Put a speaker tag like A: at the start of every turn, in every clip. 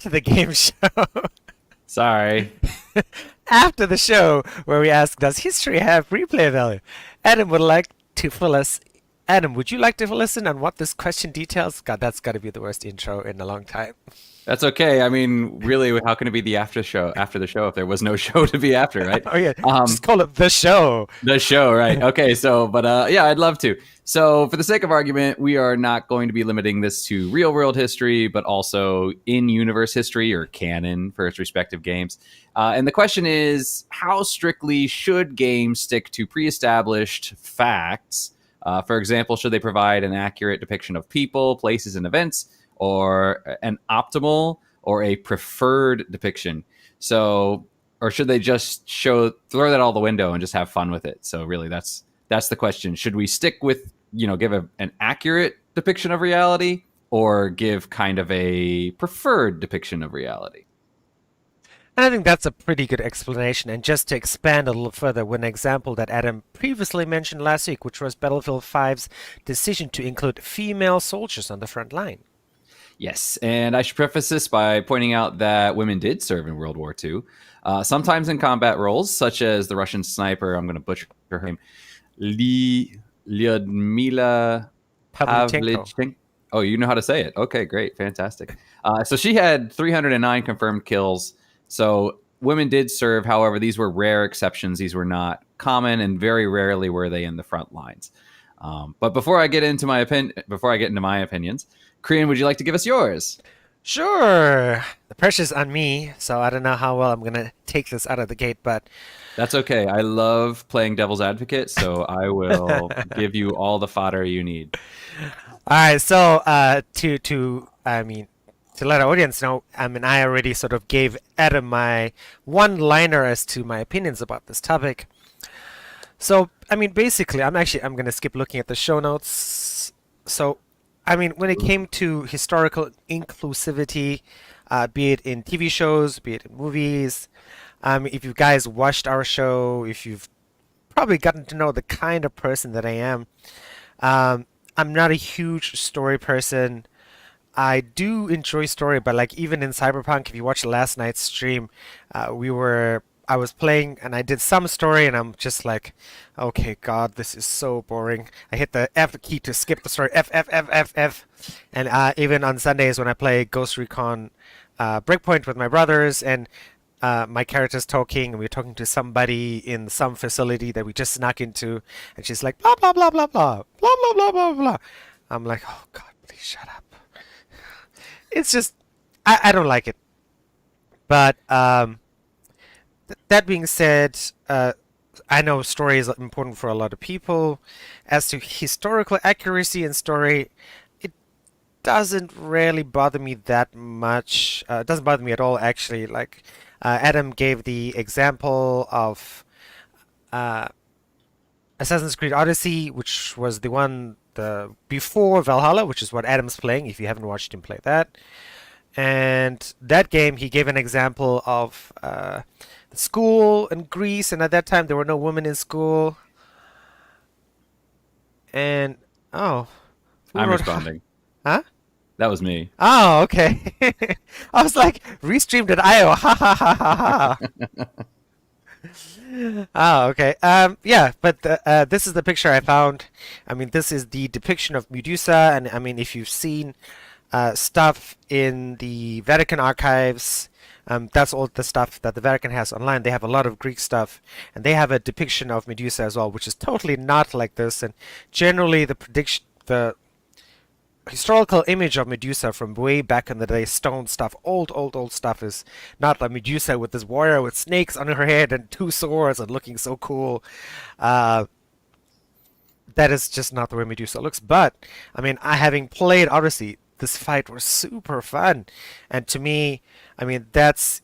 A: to the game show.
B: Sorry.
A: After the show, where we ask, does history have replay value? Adam would like to fill us. Adam, would you like to fill us in on what this question details? God, that's got to be the worst intro in a long time.
B: That's okay. I mean, really, how can it be the after the show if there was no show to be after, right?
A: Oh yeah, just
B: Um,
A: call it the show.
B: the show, right? Okay, so, but yeah, I'd love to. So, for the sake of argument, we are not going to be limiting this to real world history, but also in universe history or canon for its respective games. And the question is, how strictly should games stick to pre established facts? For example, should they provide an accurate depiction of people, places, and events, or an optimal or a preferred depiction? So, or should they just throw that all the window and just have fun with it? So, really, that's the question. Should we stick with give an accurate depiction of reality, or give kind of a preferred depiction of reality?
A: And I think that's a pretty good explanation. And just to expand a little further, with an example that Adam previously mentioned last week, which was Battlefield 5's decision to include female soldiers on the front line.
B: Yes, and I should preface this by pointing out that women did serve in World War II, sometimes in combat roles, such as the Russian sniper. I'm going to butcher her name, Lyudmila
A: Pavlichenko.
B: Pavlichenko. Oh, you know how to say it. Okay, great, fantastic. So she had 309 confirmed kills. So women did serve. However, these were rare exceptions. These were not common, and very rarely were they in the front lines. But before I get into my opinions, Korean, would you like to give us yours?
A: Sure. The pressure's on me, so I don't know how well I'm gonna take this out of the gate, but
B: That's okay. I love playing devil's advocate, so I will give you all the fodder you need.
A: all right. So to let our audience know, I mean, I already sort of gave Adam my one-liner as to my opinions about this topic. So I mean, basically, I'm gonna skip looking at the show notes. So I mean, when it came to historical inclusivity, be it in TV shows, be it in movies, if you guys watched our show, if you've probably gotten to know the kind of person that I am, I'm not a huge story person. I do enjoy story, but like even in Cyberpunk, if you watched last night's stream, I was playing and I did some story and I'm just like, okay, God, this is so boring. I hit the F key to skip the story, F F F F F, and even on Sundays when I play Ghost Recon Breakpoint with my brothers and my character's talking and we're talking to somebody in some facility that we just snuck into, and she's like blah blah blah blah blah blah blah blah blah blah. I'm like, oh God, please shut up. It's just I don't like it. But that being said, I know story is important for a lot of people. As to historical accuracy in story, it doesn't really bother me that much. It doesn't bother me at all, actually. Like Adam gave the example of uh, Assassin's Creed Odyssey, which was the before Valhalla, which is what Adam's playing. If you haven't watched him play that, and that game, he gave an example of school in Greece, and at that time there were no women in school. And oh, who
B: I'm
A: wrote?
B: responding.
A: Huh?
B: That was me.
A: Oh, okay. I was like, restreamed at IO. Ha ha ha ha ha. Oh, okay. Yeah, but this is the picture I found. I mean, this is the depiction of Medusa, and I mean, if you've seen stuff in the Vatican archives, that's all the stuff that the Vatican has online. They have a lot of Greek stuff, and they have a depiction of Medusa as well, which is totally not like this. And generally, the historical image of Medusa from way back in the day, stone stuff, old stuff, is not like Medusa with this warrior with snakes on her head and two swords and looking so cool. Uh, that is just not the way Medusa looks. But I mean, I having played Odyssey, this fight was super fun, and to me, I mean, that's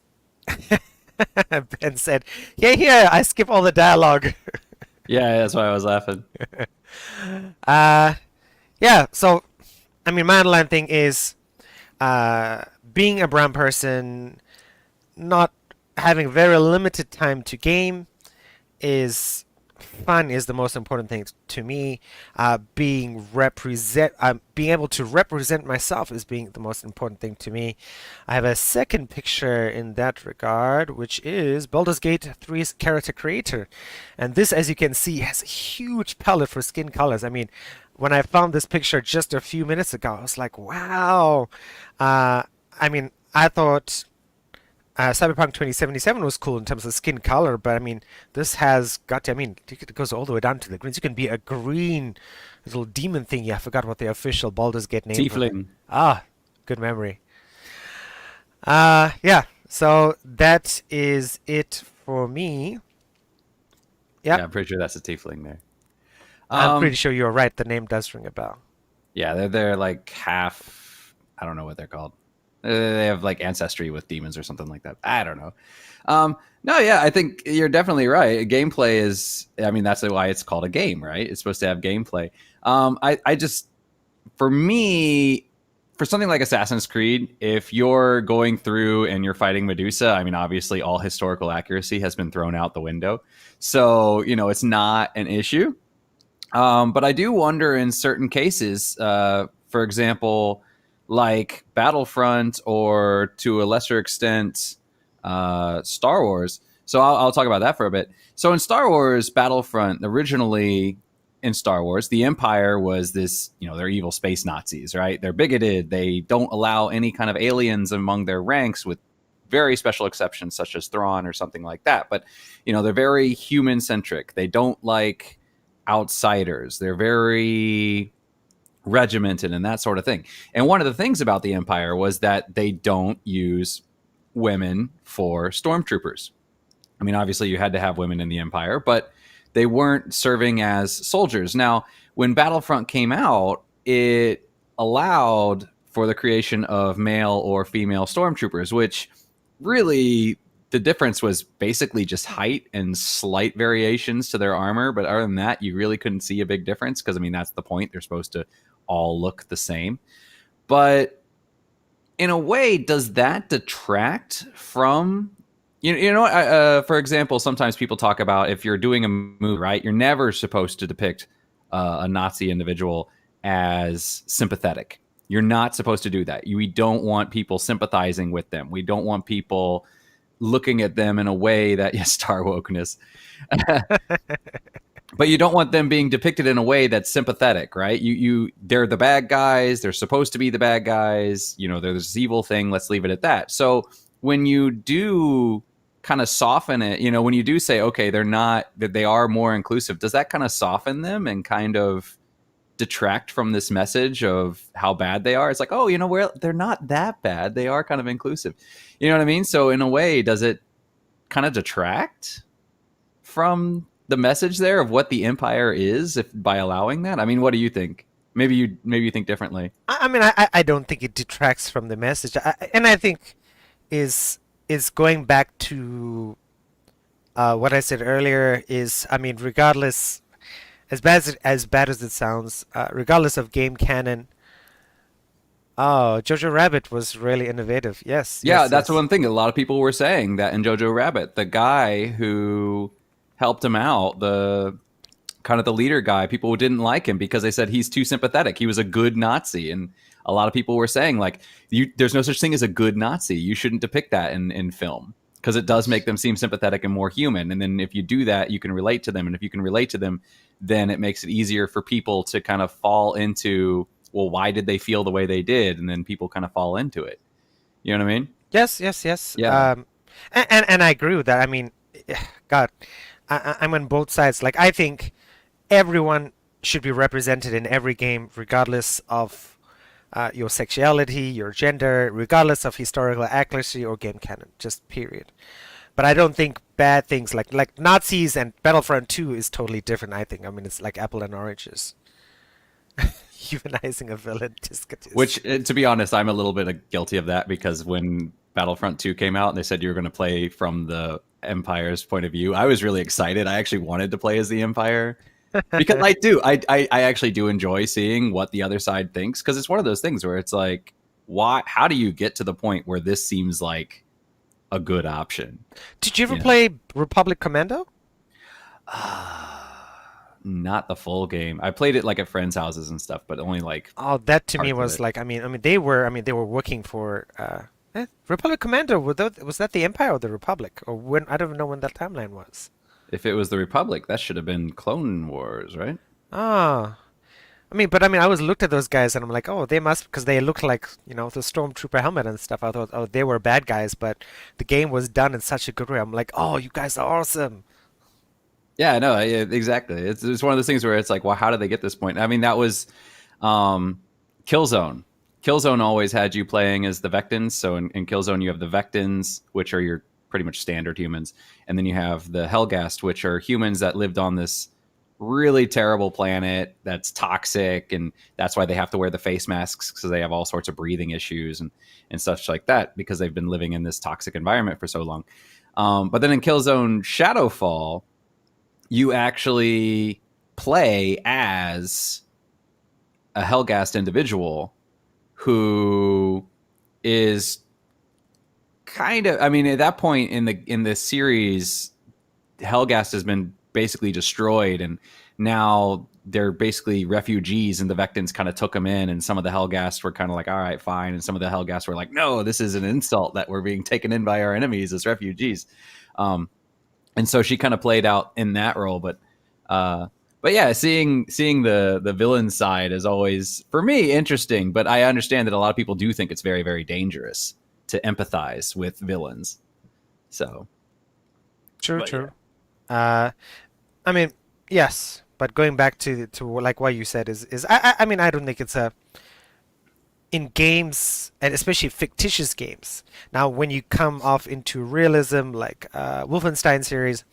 A: Ben said, "Yeah, yeah, I skip all the dialogue."
B: Yeah, that's why I was laughing.
A: uh, yeah. So I mean, my underlying thing is being a brown person, not having very limited time to game is fun is the most important thing to me. Being able to represent myself is being the most important thing to me. I have a second picture in that regard, which is Baldur's Gate 3's character creator, and this, as you can see, has a huge palette for skin colors. I mean, when I found this picture just a few minutes ago, I was like, wow. I mean, I thought Cyberpunk 2077 was cool in terms of skin color, but I mean, this has got to, I mean, it goes all the way down to the greens. You can be a green little demon thingy. I forgot what the official Baldur's Gate name was.
B: Tiefling.
A: Ah, good memory. Yeah, so that is it for me.
B: Yeah,
A: Yep,
B: I'm pretty sure that's a tiefling there.
A: I'm pretty sure you're right. The name does ring a bell.
B: Yeah, they're like half. I don't know what they're called. They have like ancestry with demons or something like that. I don't know. No, yeah, I think you're definitely right. Gameplay is. I mean, that's why it's called a game, right? It's supposed to have gameplay. I just, for me, for something like Assassin's Creed, if you're going through and you're fighting Medusa, I mean, obviously all historical accuracy has been thrown out the window. So, it's not an issue. But I do wonder in certain cases, for example, like Battlefront or to a lesser extent, Star Wars. So I'll talk about that for a bit. So in Star Wars Battlefront, originally in Star Wars, the Empire was this, they're evil space Nazis, right? They're bigoted. They don't allow any kind of aliens among their ranks with very special exceptions such as Thrawn or something like that. But, they're very human centric. They don't like outsiders. They're very regimented and that sort of thing. And one of the things about the Empire was that they don't use women for stormtroopers. I mean, obviously you had to have women in the Empire, but they weren't serving as soldiers. Now, when Battlefront came out, it allowed for the creation of male or female stormtroopers, which really the difference was basically just height and slight variations to their armor. But other than that, you really couldn't see a big difference because, I mean, that's the point. They're supposed to all look the same. But in a way, does that detract from, for example, sometimes people talk about if you're doing a movie, right, you're never supposed to depict a Nazi individual as sympathetic. You're not supposed to do that. We don't want people sympathizing with them. We don't want people looking at them in a way that, yes, star wokeness. But you don't want them being depicted in a way that's sympathetic, right? They're the bad guys. They're supposed to be the bad guys. They're this evil thing. Let's leave it at that. So when you do kind of soften it, when you do say, okay, they are more inclusive, does that kind of soften them and kind of detract from this message of how bad they are? It's like, oh, they're not that bad. They are kind of inclusive. You know what I mean? So in a way, does it kind of detract from the message there of what the Empire is by allowing that? I mean, what do you think? Maybe you think differently.
A: I mean, I don't think it detracts from the message, and I think is going back to what I said earlier. Is, I mean, regardless, as bad as it sounds, regardless of game canon. Oh, Jojo Rabbit was really innovative. Yes.
B: Yeah,
A: yes,
B: that's
A: yes.
B: one thing. A lot of people were saying that in Jojo Rabbit, the guy who helped him out, the kind of the leader guy, people didn't like him because they said he's too sympathetic. He was a good Nazi. And a lot of people were saying, like, there's no such thing as a good Nazi. You shouldn't depict that in film because it does make them seem sympathetic and more human. And then if you do that, you can relate to them. And if you can relate to them, then it makes it easier for people to kind of fall into, well, why did they feel the way they did? And then people kind of fall into it. You know what I mean?
A: Yes, yes, yes.
B: Yeah.
A: And I agree with that. I mean, God, I'm on both sides. Like, I think everyone should be represented in every game, regardless of your sexuality, your gender, regardless of historical accuracy or game canon. Just period. But I don't think bad things like Nazis and Battlefront 2 is totally different. I think. I mean, it's like apple and oranges. Humanizing a villain.
B: Which, to be honest, I'm a little bit guilty of that because when Battlefront 2 came out and they said you were going to play from the Empire's point of view, I was really excited. I actually wanted to play as the Empire because I actually do enjoy seeing what the other side thinks, because it's one of those things where it's like, how do you get to the point where this seems like a good option?
A: Did you ever play Republic Commando?
B: Not the full game. I played it like at friends' houses and stuff, but only like
A: Oh, that to me
B: parts of
A: was
B: it.
A: like, they were working for Republic Commando. Was that the Empire or the Republic? Or when, I don't even know when that timeline was.
B: If it was the Republic, that should have been Clone Wars, right?
A: Ah, I was looked at those guys and I'm like, oh, they must, because they look like, the Stormtrooper helmet and stuff. I thought, oh, they were bad guys, but the game was done in such a good way. I'm like, oh, you guys are awesome.
B: Yeah, no, exactly. It's one of those things where it's like, well, how did they get this point? I mean, that was um, Killzone. Killzone always had you playing as the Vectans. So in Killzone, you have the Vectans, which are your pretty much standard humans, and then you have the Helghast, which are humans that lived on this really terrible planet that's toxic, and that's why they have to wear the face masks because they have all sorts of breathing issues and such like that because they've been living in this toxic environment for so long. But then in Killzone Shadowfall, you actually play as a Helghast individual who is kind of, I mean, at that point in the series, Helghast has been basically destroyed, and now they're basically refugees, and the Vectans kind of took them in, and some of the Helghast were kind of like, all right, fine, and some of the Helghast were like, no, this is an insult that we're being taken in by our enemies as refugees. And so she kind of played out in that role, but yeah, seeing the villain side is always for me interesting. But I understand that a lot of people do think it's very, very dangerous to empathize with villains. So
A: True,
B: but
A: true. Uh, I mean, yes, but going back to like what you said is I don't think it's a in games and especially fictitious games. Now, when you come off into realism, like Wolfenstein series,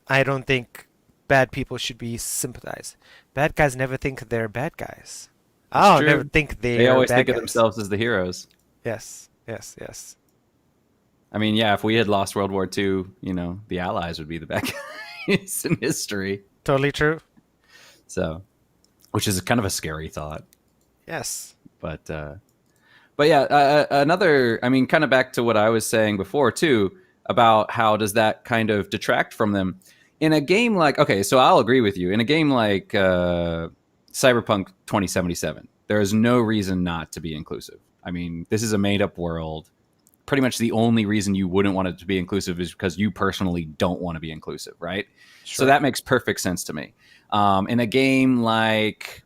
A: I don't think bad people should be sympathized. Bad guys never think they're bad guys.
B: it's
A: Oh, never
B: true.
A: think they
B: They
A: are
B: always
A: bad
B: think of
A: guys.
B: themselves as the heroes.
A: Yes, yes, yes.
B: I mean, yeah, if we had lost World War II, the Allies would be the bad guys in history.
A: Totally true.
B: So, which is kind of a scary thought.
A: Yes.
B: But but yeah, another. I mean, kind of back to what I was saying before too about how does that kind of detract from them in a game like. Okay, so I'll agree with you. In a game like Cyberpunk 2077, there is no reason not to be inclusive. I mean, this is a made-up world. Pretty much the only reason you wouldn't want it to be inclusive is because you personally don't want to be inclusive, right? So
A: Sure.
B: that makes perfect sense to me. In a game like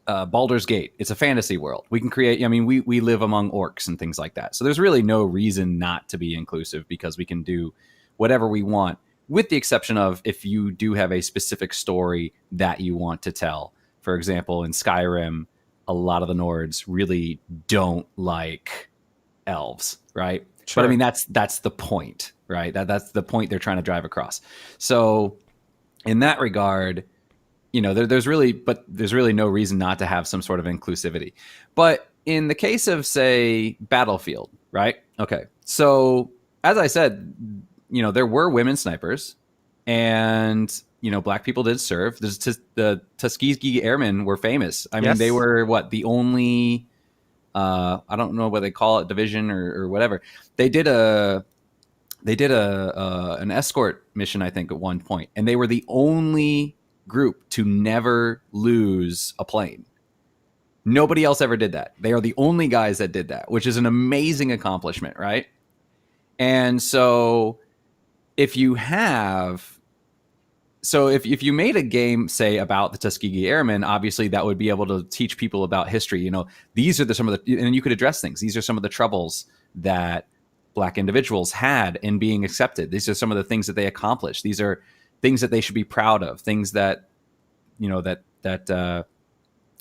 B: Baldur's Gate, it's a fantasy world. We can create, I mean, we live among orcs and things like that. So there's really no reason not to be inclusive because we can do whatever we want, with the exception of if you do have a specific story that you want to tell. For example, in Skyrim, a lot of the Nords really don't like elves, right? But I
A: Sure.
B: mean, that's the point, right? That's the point they're trying to drive across. So in that regard, there's really no reason not to have some sort of inclusivity. But in the case of, say, Battlefield, right? Okay, so as I said, there were women snipers, and black people did serve. The Tuskegee Airmen were famous. I mean, they
A: Yes.
B: were the only. I don't know what they call it, division or whatever. They did an escort mission, I think, at one point, and they were the only group to never lose a plane. Nobody else ever did that. They are the only guys that did that, which is an amazing accomplishment, right? And so if you have if you made a game, say, about the Tuskegee Airmen, obviously that would be able to teach people about history. These are some of the, and you could address things. These are some of the troubles that black individuals had in being accepted. These are some of the things that they accomplished. These are things that they should be proud of. Things that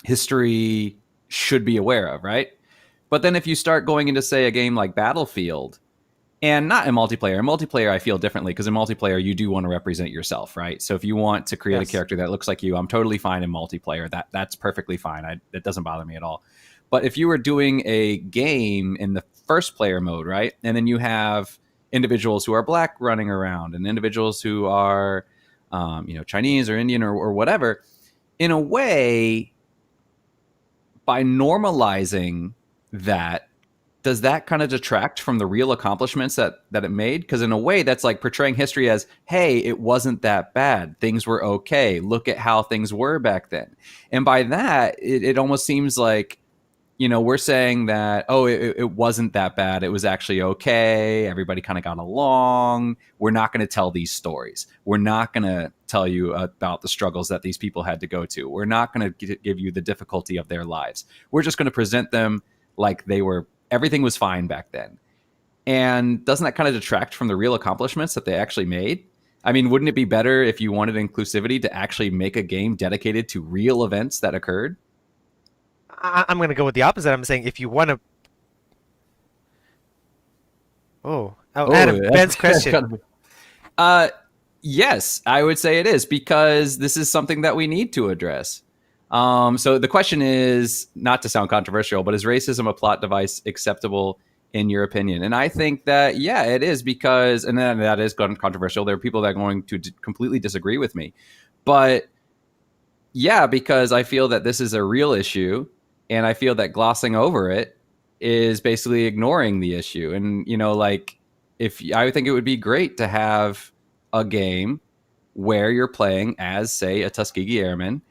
B: history should be aware of, right? But then if you start going into, say, a game like Battlefield, and not in multiplayer. In multiplayer, I feel differently because in multiplayer, you do want to represent yourself, right? So if you want to create a
A: Yes.
B: character that looks like you, I'm totally fine in multiplayer. That's perfectly fine. That doesn't bother me at all. But if you were doing a game in the first player mode, right, and then you have individuals who are black running around and individuals who are, Chinese or Indian or whatever, in a way, by normalizing that, does that kind of detract from the real accomplishments that it made? Because in a way, that's like portraying history as, hey, it wasn't that bad. Things were okay. Look at how things were back then. And by that, it almost seems like, we're saying that, oh, it wasn't that bad. It was actually okay. Everybody kind of got along. We're not going to tell these stories. We're not going to tell you about the struggles that these people had to go to. We're not going to give you the difficulty of their lives. We're just going to present them like everything was fine back then. And doesn't that kind of detract from the real accomplishments that they actually made? I mean, wouldn't it be better if you wanted inclusivity to actually make a game dedicated to real events that occurred?
A: I'm going to go with the opposite. I'm saying if you want to. Adam, Ben's question.
B: Yes, I would say it is, because this is something that we need to address. So the question is, not to sound controversial, but is racism a plot device acceptable in your opinion? And I think that, yeah, it is, because, and then that is controversial. There are people that are going to completely disagree with me. But yeah, because I feel that this is a real issue, and I feel that glossing over it is basically ignoring the issue. And, I would think it would be great to have a game where you're playing as, say, a Tuskegee Airman,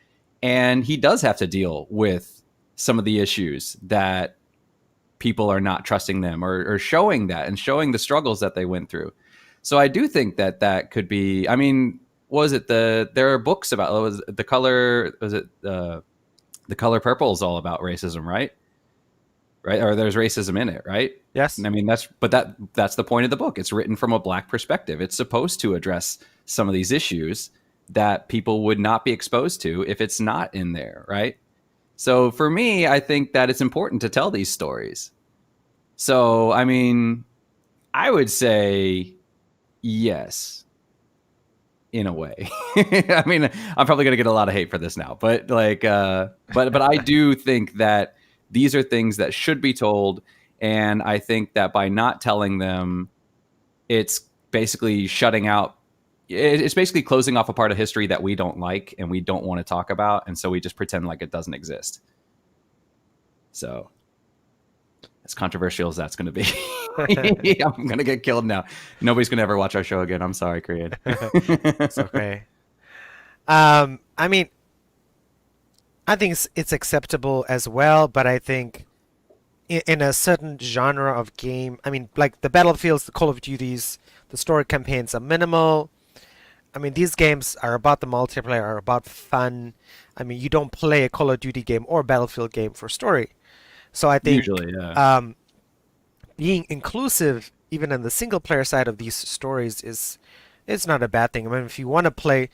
B: and he does have to deal with some of the issues that people are not trusting them, or showing that and showing the struggles that they went through. So I do think that could be, I mean, there are books about, The Color Purple is all about racism, right? Right? Or there's racism in it, right?
A: Yes.
B: I mean, that's the point of the book. It's written from a Black perspective. It's supposed to address some of these issues that people would not be exposed to if it's not in there, right? So for me, I think that it's important to tell these stories. So, I mean, I would say yes, in a way. I mean, I'm probably going to get a lot of hate for this now, but but I do think that these are things that should be told. And I think that by not telling them, it's basically shutting out. It's basically closing off a part of history that we don't like and we don't want to talk about. And so we just pretend like it doesn't exist. So as controversial as that's going to be, I'm going to get killed now. Nobody's going to ever watch our show again. I'm sorry, Korean.
A: It's okay. I mean, I think it's acceptable as well, but I think in a certain genre of game, I mean, like the Battlefields, the Call of Duties, the story campaigns are minimal. I mean, these games are about the multiplayer, are about fun. I mean, you don't play a Call of Duty game or a Battlefield game for story. So I think
B: Usually, yeah.
A: Being inclusive, even in the single player side of these stories, it's not a bad thing. I mean, if you want to play,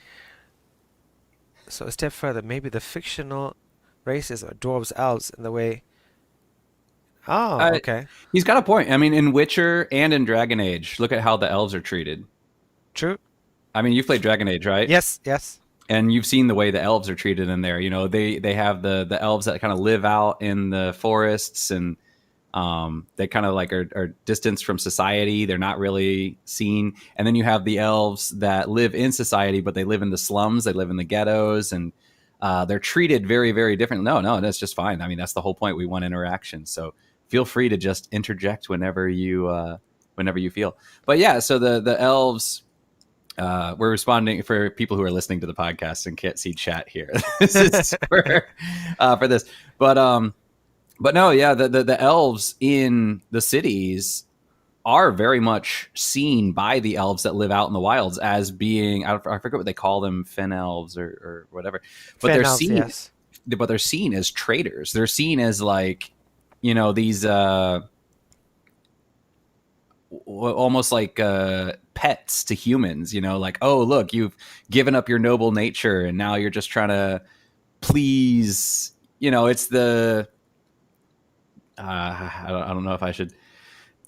A: so a step further, maybe the fictional races are dwarves, elves, in the way. Oh, okay.
B: He's got a point. I mean, in Witcher and in Dragon Age, look at how the elves are treated.
A: True.
B: I mean, you've played Dragon Age, right?
A: Yes, yes.
B: And you've seen the way the elves are treated in there. They have the elves that kind of live out in the forests, and they kind of like are distanced from society. They're not really seen. And then you have the elves that live in society, but they live in the slums. They live in the ghettos, and they're treated very, very differently. No, that's just fine. I mean, that's the whole point. We want interaction. So feel free to just interject whenever you feel. But yeah, so the elves. We're responding for people who are listening to the podcast and can't see chat here. This is for this, but no, yeah, the elves in the cities are very much seen by the elves that live out in the wilds as being, I forget what they call them, fen elves or whatever, but
A: Fen
B: they're
A: elves,
B: seen,
A: yes.
B: but they're seen as traitors. They're seen as like, these almost like pets to humans, like, oh, look, you've given up your noble nature and now you're just trying to please, it's the I don't know if I should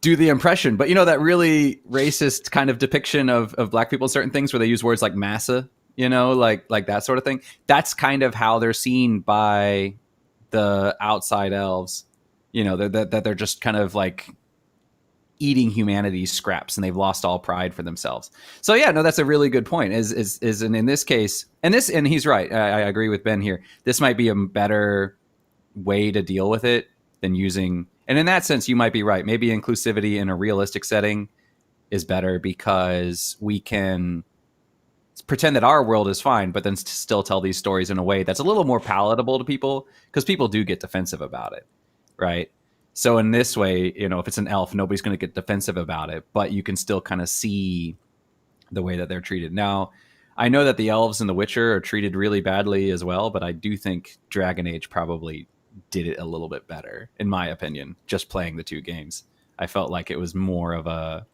B: do the impression, but that really racist kind of depiction of black people in certain things where they use words like massa, like that sort of thing. That's kind of how they're seen by the outside elves, that they're just kind of like eating humanity's scraps and they've lost all pride for themselves. So yeah, no, that's a really good point. Is and in this case, and he's right. I agree with Ben here. This might be a better way to deal with it than using And in that sense, you might be right. Maybe inclusivity in a realistic setting is better because we can pretend that our world is fine, but then still tell these stories in a way that's a little more palatable to people, because people do get defensive about it, right? So in this way, you know, if it's an elf, nobody's going to get defensive about it, but you can still kind of see the way that they're treated. Now, I know that the elves in The Witcher are treated really badly as well, but I do think Dragon Age probably did it a little bit better, in my opinion, just playing the two games. I felt like it was more of a...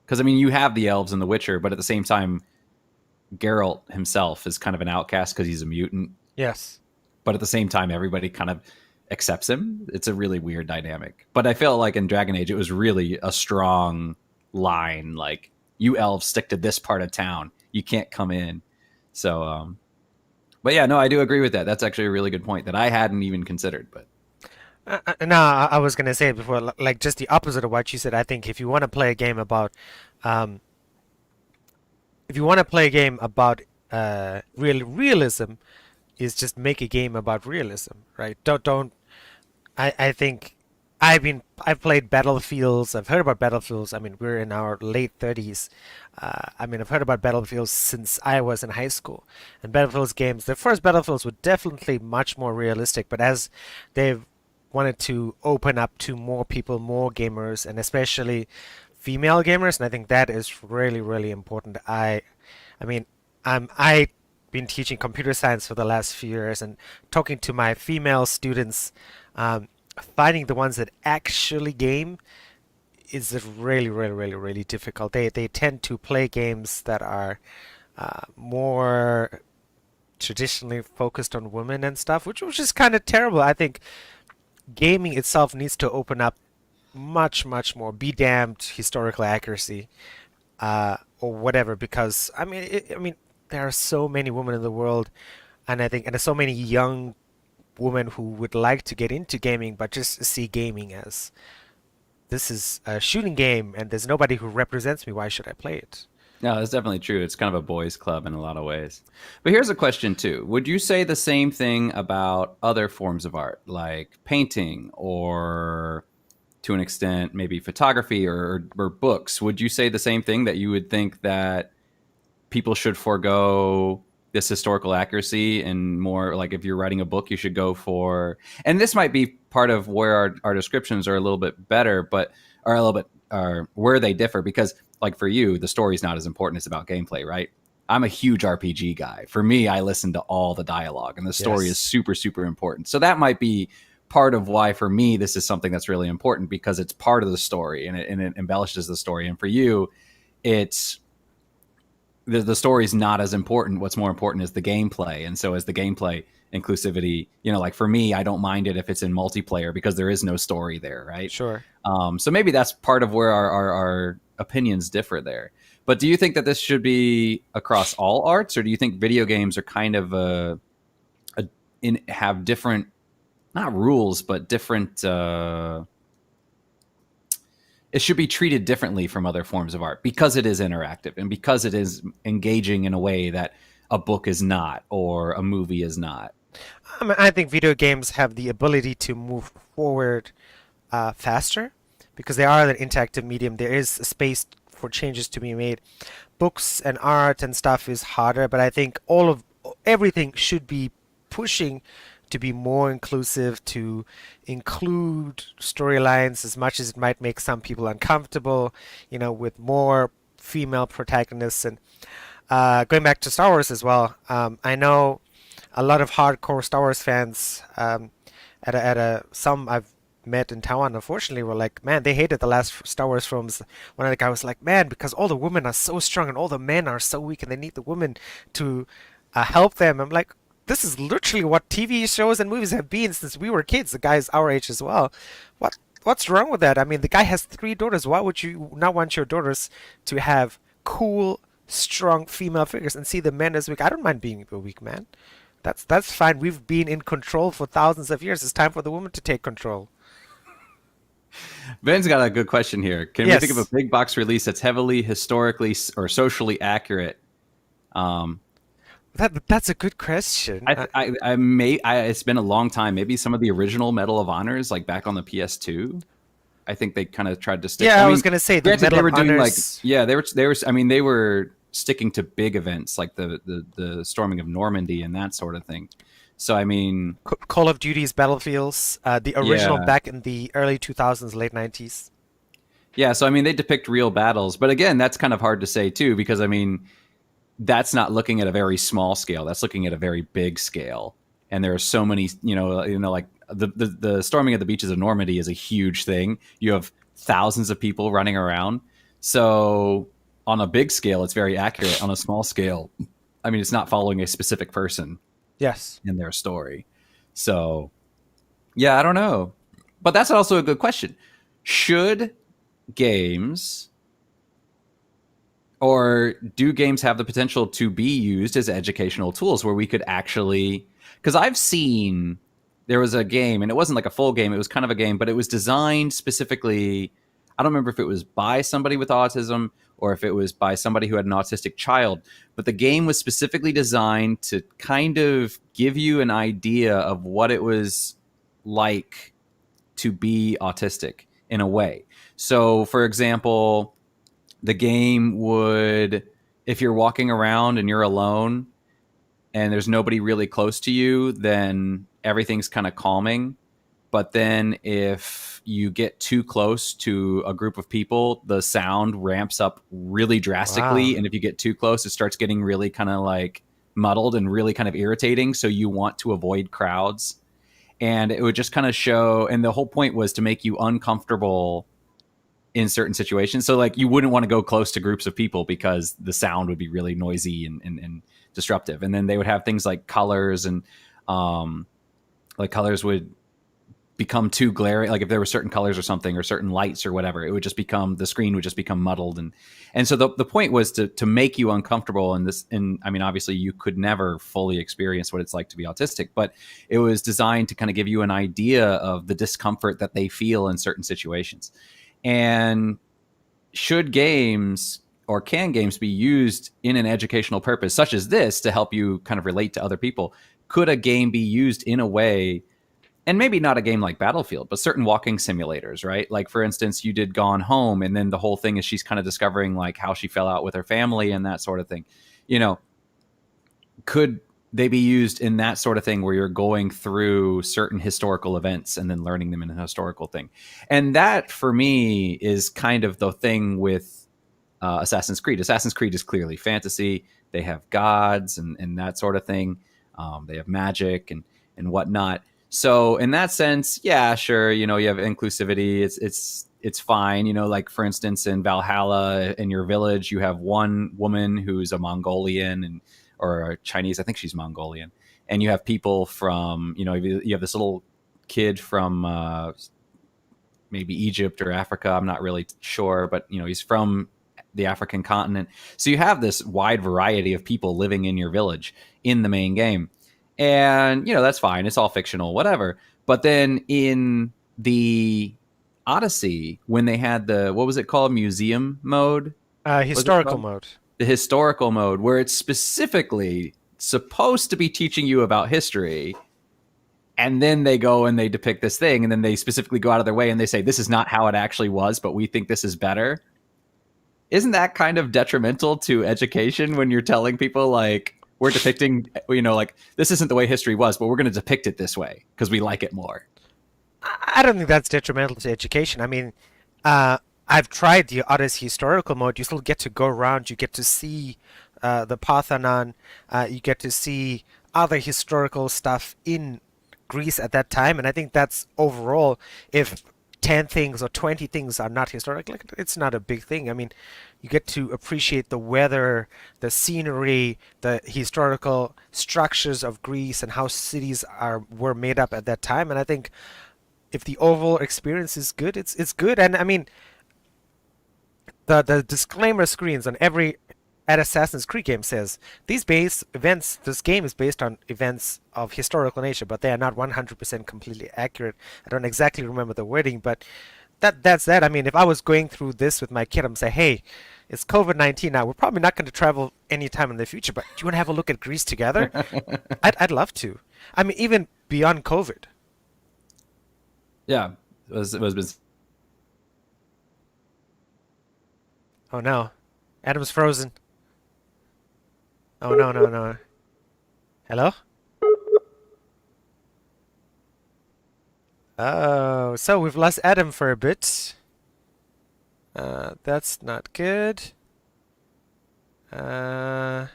B: Because, I mean, you have the elves in The Witcher, but at the same time, Geralt himself is kind of an outcast because he's a mutant.
A: Yes.
B: But at the same time, everybody kind of accepts him. It's a really weird dynamic. But I felt like in Dragon Age, it was really a strong line, like, you elves stick to this part of town. You can't come in. So, but yeah, no, I do agree with that. That's actually a really good point that I hadn't even considered. But
A: No, I was gonna say it before, like just the opposite of what you said. I think if you want to play a game about, um, if you want to play a game about realism, is just make a game about realism, right? Don't. I think I've played Battlefields. I've heard about Battlefields. I mean, we're in our late 30s. I mean, I've heard about Battlefields since I was in high school. And Battlefields games, the first Battlefields were definitely much more realistic. But as they've wanted to open up to more people, more gamers, and especially female gamers, and I think that is really, really important. I mean, I've been teaching computer science for the last few years, and talking to my female students, finding the ones that actually game is really, really, really, really difficult. They tend to play games that are more traditionally focused on women and stuff, which is kind of terrible. I think gaming itself needs to open up much, much more. Be damned historical accuracy, or whatever. Because I mean, there are so many women in the world, and I think, and there's so many young women who would like to get into gaming, but just see gaming as this is a shooting game, and there's nobody who represents me. Why should I play it?
B: no, that's definitely true. It's kind of a boys' club in a lot of ways. But here's a question too: would you say the same thing about other forms of art, like painting, or to an extent maybe photography or books? Would you say the same thing, that you would think that people should forego this historical accuracy, and more like if you're writing a book, you should go for... And this might be part of where our descriptions are a little bit better, but are a little bit where they differ, because like for you, the story's not as important. It's about gameplay, right? I'm a huge RPG guy. For me, I listen to all the dialogue, and the story is super, super important. So that might be part of why, for me, this is something that's really important, because it's part of the story, and it embellishes the story. And for you, it's... the story is not as important. What's more important is the gameplay. And so as the gameplay, inclusivity, you know, like for me, I don't mind it if it's in multiplayer, because there is no story there, right?
A: Sure.
B: So maybe that's part of where our opinions differ there. But do you think that this should be across all arts, or do you think video games are kind of have different, not rules, but different... it should be treated differently from other forms of art, because it is interactive and because it is engaging in a way that a book is not, or a movie is not?
A: I mean, I think video games have the ability to move forward faster, because they are an interactive medium. There is a space for changes to be made. Books and art and stuff is harder, but I think everything should be pushing to be more inclusive, to include storylines, as much as it might make some people uncomfortable, you know, with more female protagonists. And going back to Star Wars as well, I know a lot of hardcore Star Wars fans, some I've met in Taiwan, unfortunately, were like, man, they hated the last Star Wars films. One of the guys was like, man, because all the women are so strong and all the men are so weak, and they need the women to help them. I'm like, this is literally what TV shows and movies have been since we were kids. The guy's our age as well. What's wrong with that? I mean, the guy has 3 daughters. Why would you not want your daughters to have cool, strong female figures, and see the men as weak? I don't mind being a weak man. That's fine. We've been in control for thousands of years. It's time for the woman to take control.
B: Ben's got a good question here. Can
A: Yes.
B: we think of a big box release that's heavily historically or socially accurate?
A: That's a good question.
B: It's been a long time. Maybe some of the original Medal of Honors, like back on the PS2. I think they kind of tried to stick.
A: Yeah,
B: I
A: I was
B: mean,
A: gonna say the
B: granted,
A: Medal
B: they
A: of
B: were doing like,
A: Honors.
B: yeah, they were. I mean, they were sticking to big events like the storming of Normandy and that sort of thing. So I mean,
A: Call of Duty's Battlefields, the original
B: yeah,
A: back in the early 2000s, late 90s.
B: yeah. So I mean, they depict real battles, but again, that's kind of hard to say too because I mean, that's not looking at a very small scale. That's looking at a very big scale. And there are so many, like the storming of the beaches of Normandy is a huge thing. You have thousands of people running around. So on a big scale, it's very accurate. On a small scale, I mean, it's not following a specific person
A: Yes.
B: in their story. So yeah, I don't know. But that's also a good question. Should games or do games have the potential to be used as educational tools where we could actually, because I've seen there was a game and it wasn't like a full game, it was kind of a game, but it was designed specifically, I don't remember if it was by somebody with autism or if it was by somebody who had an autistic child, but the game was specifically designed to kind of give you an idea of what it was like to be autistic in a way. So for example, the game would, if you're walking around and you're alone and there's nobody really close to you, then everything's kind of calming. But then if you get too close to a group of people, the sound ramps up really drastically.
A: Wow.
B: And if you get too close, it starts getting really kind of like muddled and really kind of irritating. So you want to avoid crowds. And it would just kind of show, and the whole point was to make you uncomfortable in certain situations. So like you wouldn't want to go close to groups of people because the sound would be really noisy and disruptive. And then they would have things like colors and like colors would become too glaring. Like if there were certain colors or something or certain lights or whatever, it would just become, the screen would just become muddled. And so the point was to make you uncomfortable in this. And I mean, obviously you could never fully experience what it's like to be autistic, but it was designed to kind of give you an idea of the discomfort that they feel in certain situations. And should games or can games be used in an educational purpose such as this to help you kind of relate to other people? Could a game be used in a way, and maybe not a game like Battlefield, but certain walking simulators, right? Like for instance, you did Gone Home, and then the whole thing is she's kind of discovering like how she fell out with her family and that sort of thing. You know, could they be used in that sort of thing where you're going through certain historical events and then learning them in a historical thing? And that for me is kind of the thing with Assassin's Creed. Assassin's Creed is clearly fantasy. They have gods and that sort of thing. They have magic and whatnot. So in that sense, yeah, sure. You know, you have inclusivity. It's fine. You know, like for instance, in Valhalla, in your village, you have one woman who's a Mongolian and or Chinese. I think she's Mongolian. And you have people from, you know, you have this little kid from maybe Egypt or Africa. I'm not really sure, but you know, he's from the African continent. So you have this wide variety of people living in your village in the main game. And, you know, that's fine. It's all fictional, whatever. But then in the Odyssey, when they had the, what was it called? Museum mode? Was it
A: Historical
B: called?
A: mode.
B: The historical mode, where it's specifically supposed to be teaching you about history. And then they go and they depict this thing. And then they specifically go out of their way and they say, this is not how it actually was, but we think this is better. Isn't that kind of detrimental to education when you're telling people like, we're depicting, you know, like this isn't the way history was, but we're going to depict it this way because we like it more.
A: I don't think that's detrimental to education. I mean, I've tried the Odyssey historical mode. You still get to go around. You get to see the Parthenon. You get to see other historical stuff in Greece at that time. And I think that's overall, if 10 things or 20 things are not historic, like, it's not a big thing. I mean, you get to appreciate the weather, the scenery, the historical structures of Greece and how cities were made up at that time. And I think if the overall experience is good, it's good. And I mean, the disclaimer screens on every at Assassin's Creed game says this game is based on events of historical nature, but they are not 100% completely accurate. I don't exactly remember the wording, but that's that. I mean, if I was going through this with my kid, I'm say, hey, it's COVID-19 now. We're probably not going to travel anytime in the future, but do you want to have a look at Greece together? I'd love to. I mean, even beyond COVID.
B: Yeah, it was
A: Oh no, Adam's frozen. Oh no, no, no. Hello? Oh, so we've lost Adam for a bit. That's not good. Uh,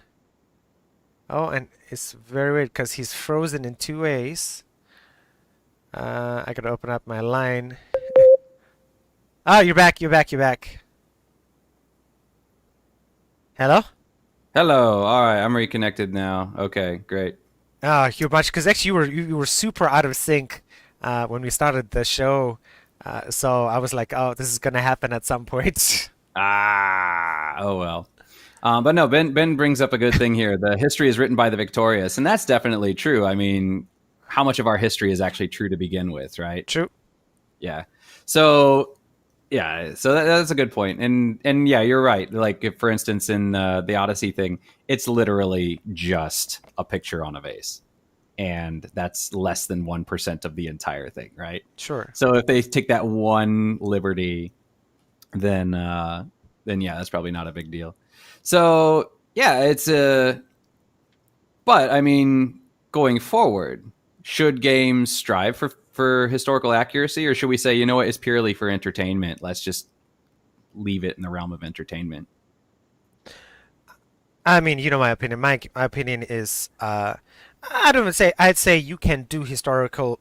A: oh, and it's very weird because he's frozen in two ways. I gotta open up my line. Oh, you're back, you're back, you're back. Hello?
B: Hello. All right, I'm reconnected now. Okay, great.
A: Oh, you're much because actually you were super out of sync when we started the show. So I was like, oh, this is gonna happen at some point.
B: Oh well. But no, Ben brings up a good thing here. The history is written by the victorious, and that's definitely true. I mean, how much of our history is actually true to begin with, right?
A: True.
B: Yeah. So so that's a good point. And yeah, you're right. Like if, for instance, in the Odyssey thing, it's literally just a picture on a vase, and that's less than 1% of the entire thing, right?
A: Sure.
B: So if they take that one liberty, then yeah, that's probably not a big deal. So yeah, it's a. But I mean, going forward, should games strive for historical accuracy, or should we say, you know what, it's purely for entertainment? Let's just leave it in the realm of entertainment.
A: I mean, you know my opinion. My opinion is, I don't even say I'd say you can do historical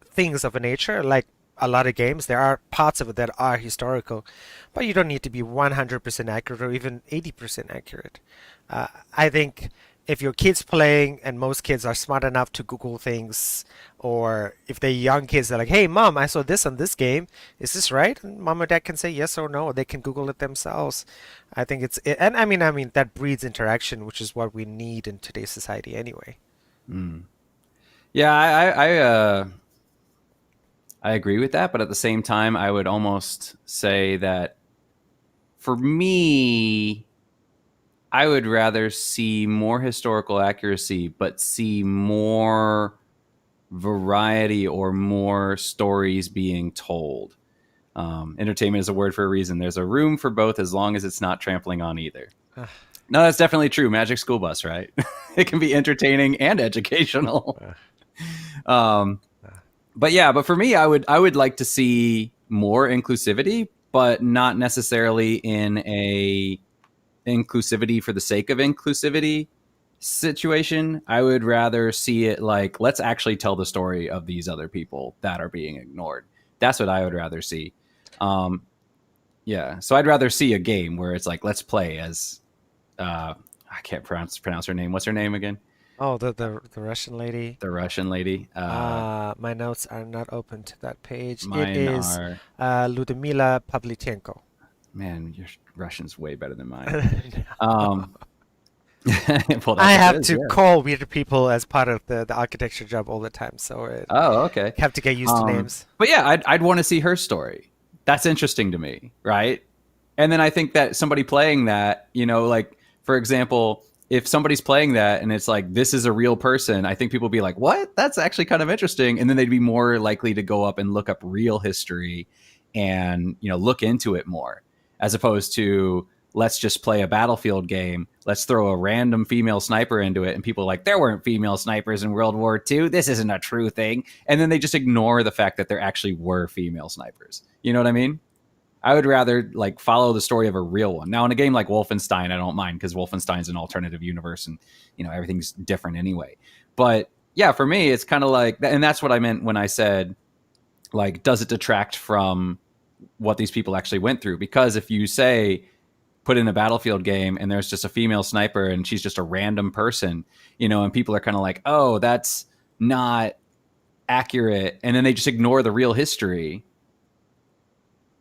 A: things of a nature, like a lot of games. There are parts of it that are historical, but you don't need to be 100% accurate or even 80% accurate. I think if your kid's playing and most kids are smart enough to Google things, or if they're young kids, they're like, hey, mom, I saw this on this game. Is this right? And mom or dad can say yes or no, or they can Google it themselves. I think and I mean, that breeds interaction, which is what we need in today's society anyway.
B: Mm. Yeah, I agree with that, but at the same time, I would almost say that for me, I would rather see more historical accuracy, but see more variety or more stories being told. Entertainment is a word for a reason. There's a room for both as long as it's not trampling on either. No, that's definitely true. Magic School Bus, right? It can be entertaining and educational. Um, but for me, I would like to see more inclusivity, but not necessarily in a inclusivity for the sake of inclusivity situation. I would rather see it like, let's actually tell the story of these other people that are being ignored. That's what I would rather see. Yeah, so I'd rather see a game where it's like, let's play as I can't pronounce her name. What's her name again?
A: Oh, the Russian lady.
B: The Russian lady.
A: My notes are not open to that page. It
B: Mine
A: is
B: are.
A: Ludmila Pavlitenko.
B: Man, your Russian's way better than mine.
A: No.
B: Well,
A: I
B: that's
A: have
B: it is,
A: to
B: yeah.
A: call weird people as part of the architecture job all the time, so
B: Oh, okay.
A: have to get used to names.
B: But yeah, I'd want to see her story. That's interesting to me, right? And then I think that somebody playing that, like, for example, if somebody's playing that and it's like, this is a real person, I think people will be like, what? That's actually kind of interesting. And then they'd be more likely to go up and look up real history and, look into it more, as opposed to, let's just play a Battlefield game. Let's throw a random female sniper into it. And people are like, there weren't female snipers in World War II. This isn't a true thing. And then they just ignore the fact that there actually were female snipers. You know what I mean? I would rather like follow the story of a real one. Now in a game like Wolfenstein, I don't mind because Wolfenstein's an alternative universe and, everything's different anyway. But yeah, for me, it's kind of like, and that's what I meant when I said, like, does it detract from what these people actually went through? Because if you say, put in a Battlefield game and there's just a female sniper and she's just a random person, and people are kind of like, oh, that's not accurate. And then they just ignore the real history.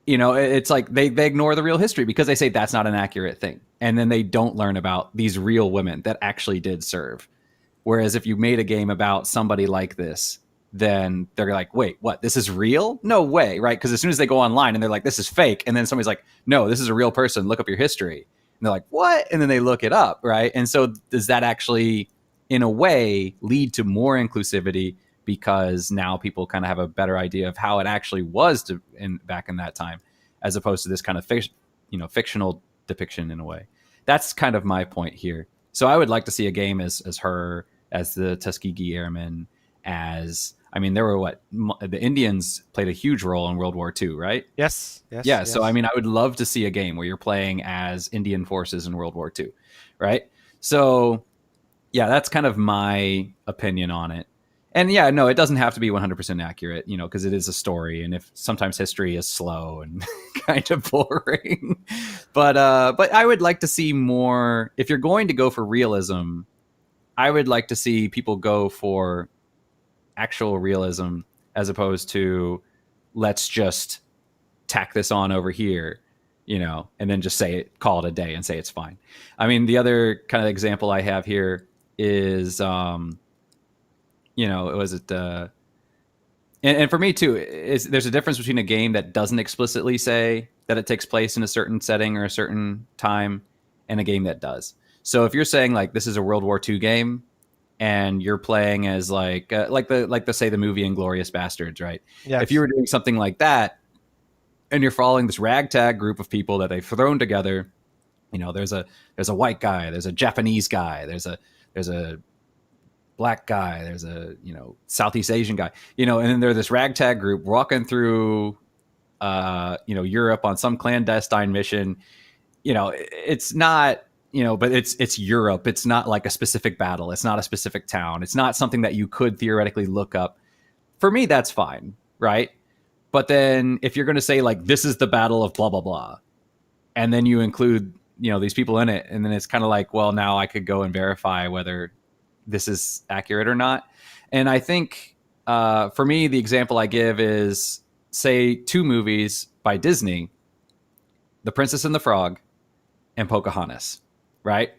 B: It's like they ignore the real history because they say that's not an accurate thing. And then they don't learn about these real women that actually did serve. Whereas if you made a game about somebody like this, then they're like, wait, what? This is real? No way, right? Because as soon as they go online and they're like, this is fake, and then somebody's like, no, this is a real person. Look up your history. And they're like, what? And then they look it up, right? And so does that actually, in a way, lead to more inclusivity because now people kind of have a better idea of how it actually was back in that time, as opposed to this kind of fictional depiction in a way. That's kind of my point here. So I would like to see a game as her, as the Tuskegee Airmen, as, I mean, there were the Indians played a huge role in World War II, right?
A: Yes.
B: Yeah.
A: Yes.
B: So, I mean, I would love to see a game where you're playing as Indian forces in World War II, right? So, yeah, that's kind of my opinion on it. And yeah, no, it doesn't have to be 100% accurate, you know, because it is a story, and if sometimes history is slow and kind of boring. But I would like to see more. If you're going to go for realism, I would like to see people go for actual realism as opposed to let's just tack this on over here, you know, and then just call it a day and say it's fine. I mean, the other kind of example I have here is you know, and for me too, there's a difference between a game that doesn't explicitly say that it takes place in a certain setting or a certain time and a game that does. So if you're saying like this is a World War II game and you're playing as like the say the movie Inglourious Bastards, right?
A: Yes.
B: If you were doing something like that and you're following this ragtag group of people that they've thrown together, you know, there's a white guy, there's a Japanese guy, there's a black guy, there's a, you know, Southeast Asian guy, you know, and then they're this ragtag group walking through, you know, Europe on some clandestine mission. You know, it's not, you know, but it's Europe. It's not like a specific battle. It's not a specific town. It's not something that you could theoretically look up. For me, that's fine, right? But then if you're going to say like this is the battle of blah blah blah, and then you include, you know, these people in it, and then it's kind of like, well, now I could go and verify whether this is accurate or not. And I think for me, the example I give is, say, 2 movies by Disney, The Princess and the Frog and Pocahontas, right?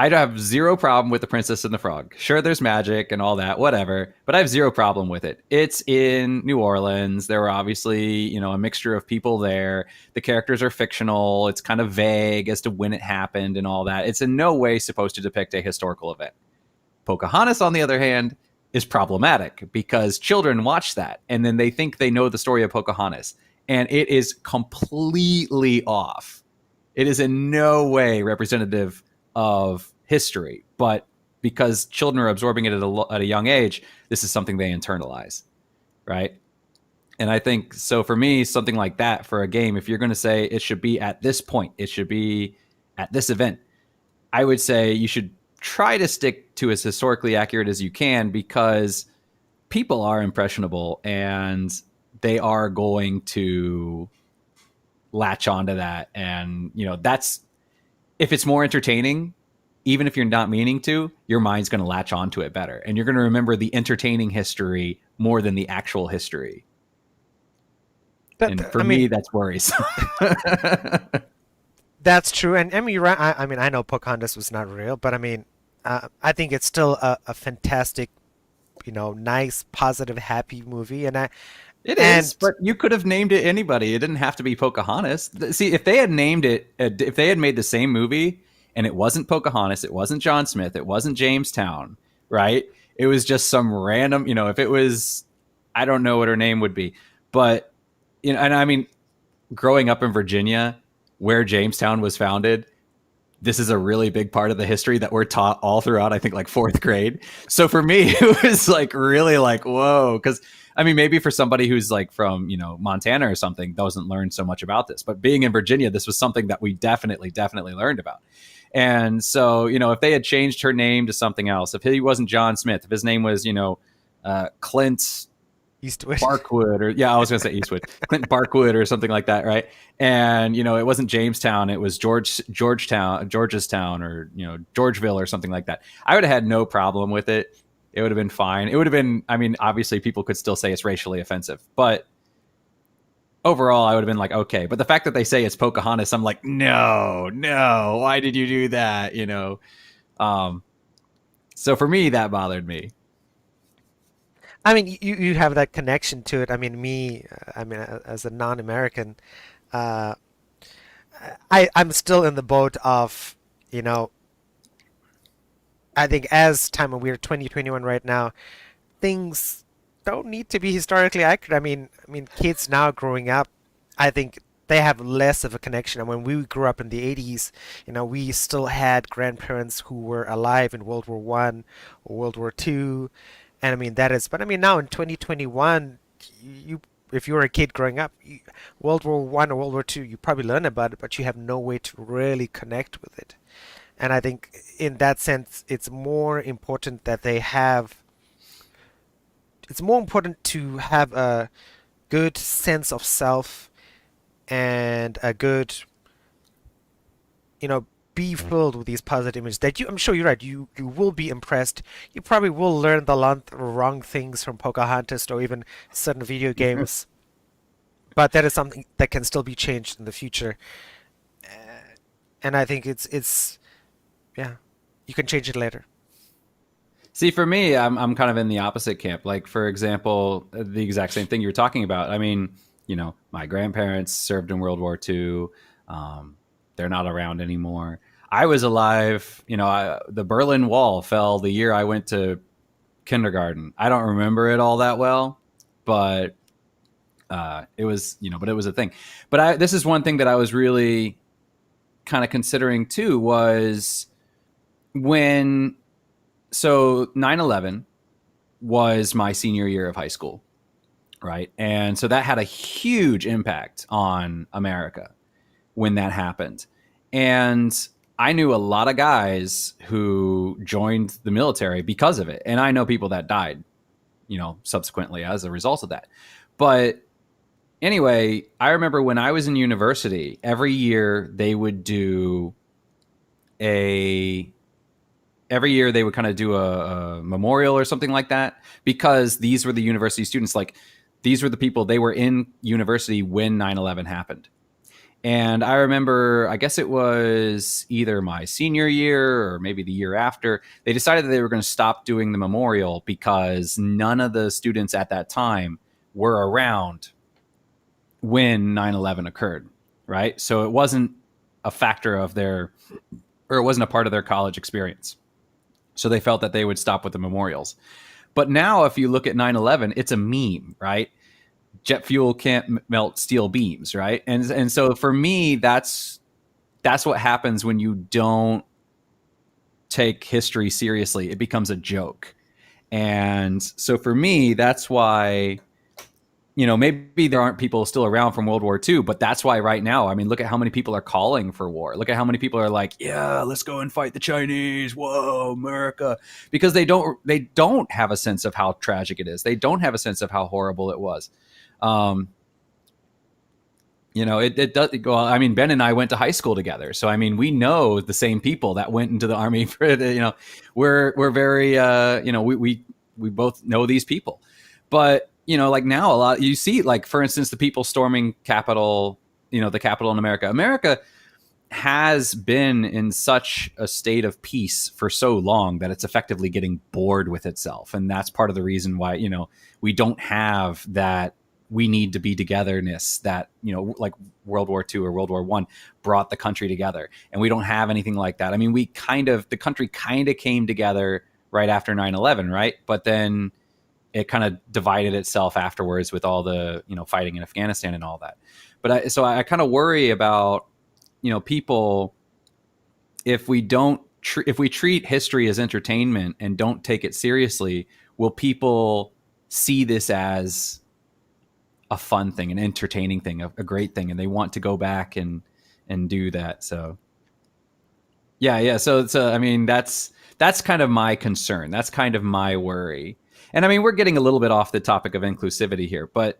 B: I'd have zero problem with The Princess and the Frog. Sure, there's magic and all that, whatever, but I have zero problem with it. It's in New Orleans. There were obviously, you know, a mixture of people there. The characters are fictional. It's kind of vague as to when it happened and all that. It's in no way supposed to depict a historical event. Pocahontas, on the other hand, is problematic because children watch that and then they think they know the story of Pocahontas, and it is completely off. It is in no way representative of history, but because children are absorbing it at a young age, this is something they internalize, right? And I think, so for me, something like that for a game, if you're going to say it should be at this point, it should be at this event, I would say you should try to stick to as historically accurate as you can, because people are impressionable and they are going to latch onto that. And, you know, that's, if it's more entertaining, even if you're not meaning to, your mind's going to latch onto it better. And you're going to remember the entertaining history more than the actual history. And for me, that's worrisome.
A: That's true. And I mean, I mean, I know Pocahontas was not real, but I mean, I think it's still a fantastic, you know, nice, positive, happy movie. And
B: it is, but you could have named it anybody. It didn't have to be Pocahontas. See, if they had named it, if they had made the same movie and it wasn't Pocahontas, it wasn't John Smith, it wasn't Jamestown, right? It was just some random, you know, if it was, I don't know what her name would be, but, you know, and I mean, growing up in Virginia, where Jamestown was founded, this is a really big part of the history that we're taught all throughout, I think, like 4th grade. So for me, it was like really like, whoa. Because I mean, maybe for somebody who's like from, you know, Montana or something, doesn't learn so much about this. But being in Virginia, this was something that we definitely learned about. And so, you know, if they had changed her name to something else, if he wasn't John Smith, if his name was, you know, Clint
A: Eastwood,
B: Barkwood, or yeah, I was going to say Eastwood, Clint Barkwood or something like that, right? And, you know, it wasn't Jamestown, it was Georgetown, or, you know, Georgeville or something like that. I would have had no problem with it. It would have been fine. It would have been, I mean, obviously people could still say it's racially offensive, but overall I would have been like, okay. But the fact that they say it's Pocahontas, I'm like, no, why did you do that? You know? So for me, that bothered me.
A: I mean, you have that connection to it. I mean, me, I mean, as a non-American, uh, I'm still in the boat of, you know, I think as time, and we're 2021 right now, things don't need to be historically accurate. I mean, kids now growing up, I think they have less of a connection. And when we grew up in the 80s, we still had grandparents who were alive in World War One or World War Two, and I mean that is. But I mean now in 2021, you if you were a kid growing up, World War One or World War Two, you probably learn about it, but you have no way to really connect with it. And I think in that sense, it's more important to have a good sense of self and a good, you know, be filled with these positive images that I'm sure you're right, you will be impressed. You probably will learn the wrong things from Pocahontas or even certain video games, but that is something that can still be changed in the future. And I think it's yeah, you can change it later.
B: See, for me, I'm kind of in the opposite camp. Like, for example, the exact same thing you were talking about. I mean, my grandparents served in World War II. They're not around anymore. I was alive. The Berlin Wall fell the year I went to kindergarten. I don't remember it all that well, but it was, but it was a thing. But this is one thing that I was really kind of considering too was when, so 9/11 was my senior year of high school, right? And so that had a huge impact on America when that happened. And I knew a lot of guys who joined the military because of it. And I know people that died, subsequently as a result of that. But anyway, I remember when I was in university, every year they would do every year they would kind of do a memorial or something like that, because these were the university students. Like, these were the people, they were in university when 9/11 happened. And I remember, I guess it was either my senior year or maybe the year after, they decided that they were going to stop doing the memorial because none of the students at that time were around when 9/11 occurred, right? So it wasn't a factor of it wasn't a part of their college experience. So they felt that they would stop with the memorials. But now, if you look at 9/11, it's a meme, right? Jet fuel can't melt steel beams, right? And so for me, that's what happens when you don't take history seriously. It becomes a joke. And so for me, that's why, maybe there aren't people still around from World War II, but that's why right now, I mean, look at how many people are calling for war. Look at how many people are like, yeah, let's go and fight the Chinese. Whoa, America. Because they don't have a sense of how tragic it is. They don't have a sense of how horrible it was. It does. Well, I mean, Ben and I went to high school together, so I mean, we know the same people that went into the army. We're very, we both know these people, but like now, a lot you see, like for instance, the people storming Capitol, the Capitol in America. America has been in such a state of peace for so long that it's effectively getting bored with itself, and that's part of the reason why we don't have that. We need to be togetherness that, like World War II or World War I brought the country together. And we don't have anything like that. I mean, the country kind of came together right after 9/11, right? But then it kind of divided itself afterwards with all the, fighting in Afghanistan and all that. But I kind of worry about, people, if we treat history as entertainment and don't take it seriously, will people see this as a fun thing, an entertaining thing, a great thing, and they want to go back and do that? So yeah. So I mean, that's kind of my concern. That's kind of my worry. And I mean, we're getting a little bit off the topic of inclusivity here, but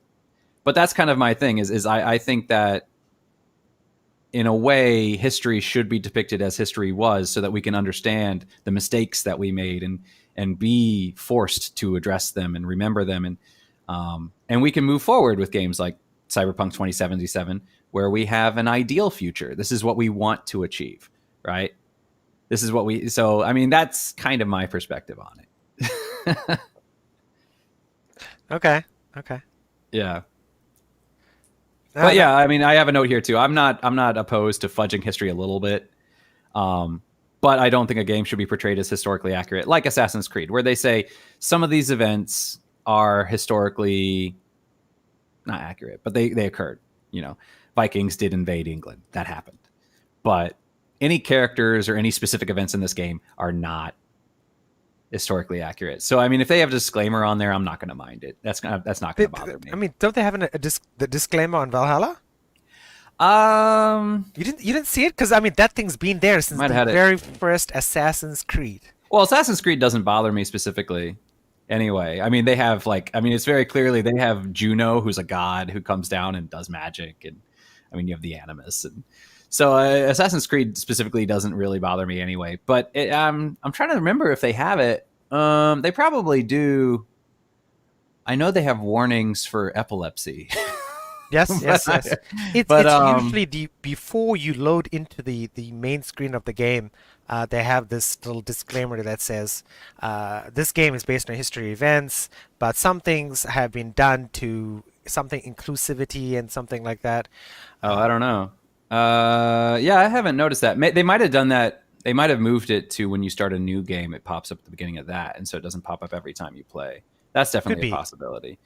B: that's kind of my thing. Is I think that in a way, history should be depicted as history was, so that we can understand the mistakes that we made and be forced to address them and remember them, and we can move forward with games like Cyberpunk 2077, where we have an ideal future. This is what we want to achieve, right? This is so I mean, that's kind of my perspective on it.
A: Okay. Okay.
B: Yeah.
A: Ah,
B: But
A: that,
B: yeah, I mean, I have a note here too. I'm not opposed to fudging history a little bit. Um, but I don't think a game should be portrayed as historically accurate, like Assassin's Creed, where they say some of these events are historically not accurate, but they occurred. You know, Vikings did invade England. That happened. But any characters or any specific events in this game are not historically accurate. So I mean, if they have a disclaimer on there, I'm not going to mind it. That's not going to bother
A: I
B: me.
A: mean, don't they have the disclaimer on Valhalla?
B: Um,
A: You didn't see it? Because I mean, that thing's been there since
B: might
A: the
B: have had it.
A: very first Assassin's Creed.
B: Well, Assassin's Creed doesn't bother me specifically. Anyway, I mean, they have like, I mean, it's very clearly they have Juno, who's a god who comes down and does magic, and I mean, you have the Animus, and so Assassin's Creed specifically doesn't really bother me anyway. But I'm trying to remember if they have it. They probably do. I know they have warnings for epilepsy.
A: Yes,
B: but,
A: yes, yes.
B: but
A: It's usually the before you load into the main screen of the game, they have this little disclaimer that says, this game is based on history events, but some things have been done to something inclusivity and something like that.
B: oh, I don't know. Yeah, I haven't noticed that. They might have done that. They might have moved it to when you start a new game, it pops up at the beginning of that, and so it doesn't pop up every time you play. That's
A: Could
B: definitely a
A: be.
B: possibility.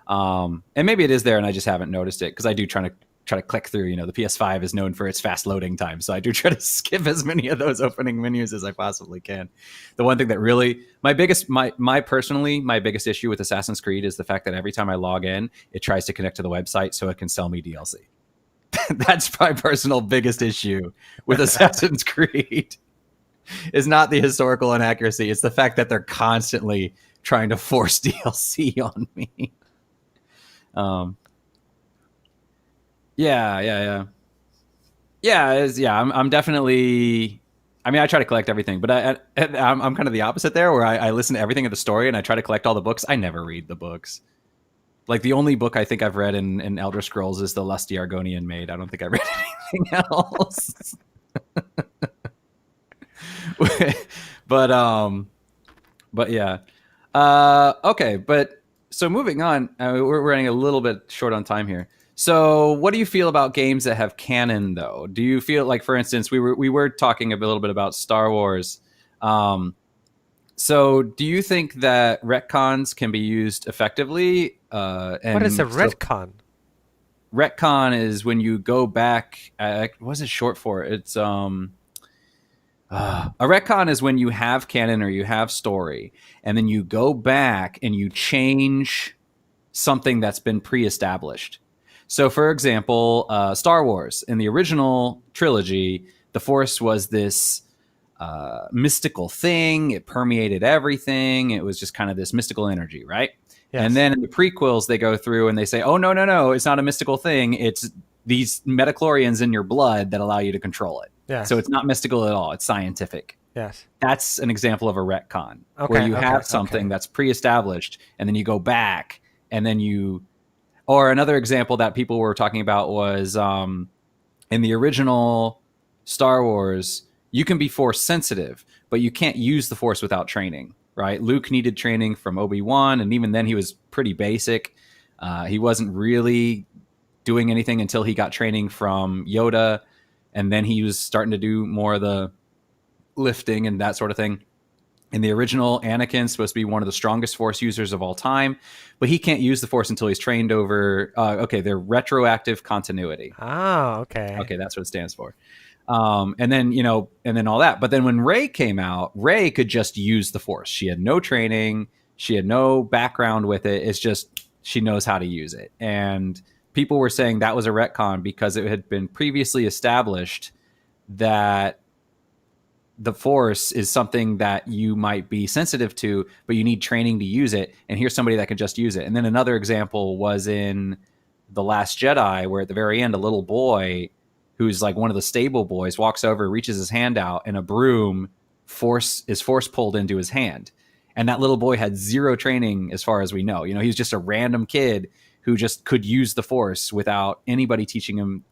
B: And maybe it is there, and I just haven't noticed it because I do try to click through. You know, the PS5 is known for its fast loading time, so I do try to skip as many of those opening menus as I possibly can. The one thing that really my biggest issue with Assassin's Creed is the fact that every time I log in, it tries to connect to the website so it can sell me DLC. That's my personal biggest issue with Assassin's Creed. Is not the historical inaccuracy; it's the fact that they're constantly trying to force DLC on me. Um, yeah. I'm definitely. I mean, I try to collect everything, but I'm kind of the opposite there, where I listen to everything of the story and I try to collect all the books. I never read the books. Like the only book I think I've read in Elder Scrolls is the Lusty Argonian Maid. I don't think I read anything else. but but yeah. Okay, but so moving on, we're running a little bit short on time here. So, what do you feel about games that have canon, though? Do you feel like, for instance, we were talking a little bit about Star Wars. Um, so, do you think that retcons can be used effectively?
A: What is a
B: So
A: retcon?
B: retcon is when you go back. What's it short for? It's a retcon is when you have canon or you have story, and then you go back and you change something that's been pre-established. So, for example, Star Wars in the original trilogy, the Force was this mystical thing. It permeated everything. It was just kind of this mystical energy, right? And
A: Yes.
B: then in the prequels, they go through and they say, "Oh no, it's not a mystical thing. It's these metachlorians in your blood that allow you to control it. So
A: Yes.
B: it's not mystical at all. It's scientific."
A: Yes.
B: That's an example of a retcon where
A: Okay.
B: you
A: Okay.
B: have something
A: Okay.
B: that's pre-established and then you go back and then you or another example that people were talking about was in the original Star Wars, you can be force sensitive, but you can't use the force without training, right? Luke needed training from Obi-Wan, and even then he was pretty basic. He wasn't really doing anything until he got training from Yoda, and then he was starting to do more of the lifting and that sort of thing. In the original, Anakin's supposed to be one of the strongest Force users of all time, but he can't use the Force until he's trained over. Okay, they're retroactive continuity.
A: Ah, okay.
B: Okay, that's what it stands for. And then and then all that. But then when Rey came out, Rey could just use the Force. She had no training. She had no background with it. It's just she knows how to use it. And people were saying that was a retcon because it had been previously established that the Force is something that you might be sensitive to, but you need training to use it. And here's somebody that can just use it. And then another example was in The Last Jedi, where at the very end, a little boy who's like one of the stable boys walks over, reaches his hand out, and a broom is force pulled into his hand. And that little boy had zero training as far as we know. You know, he was just a random kid who just could use the Force without anybody teaching him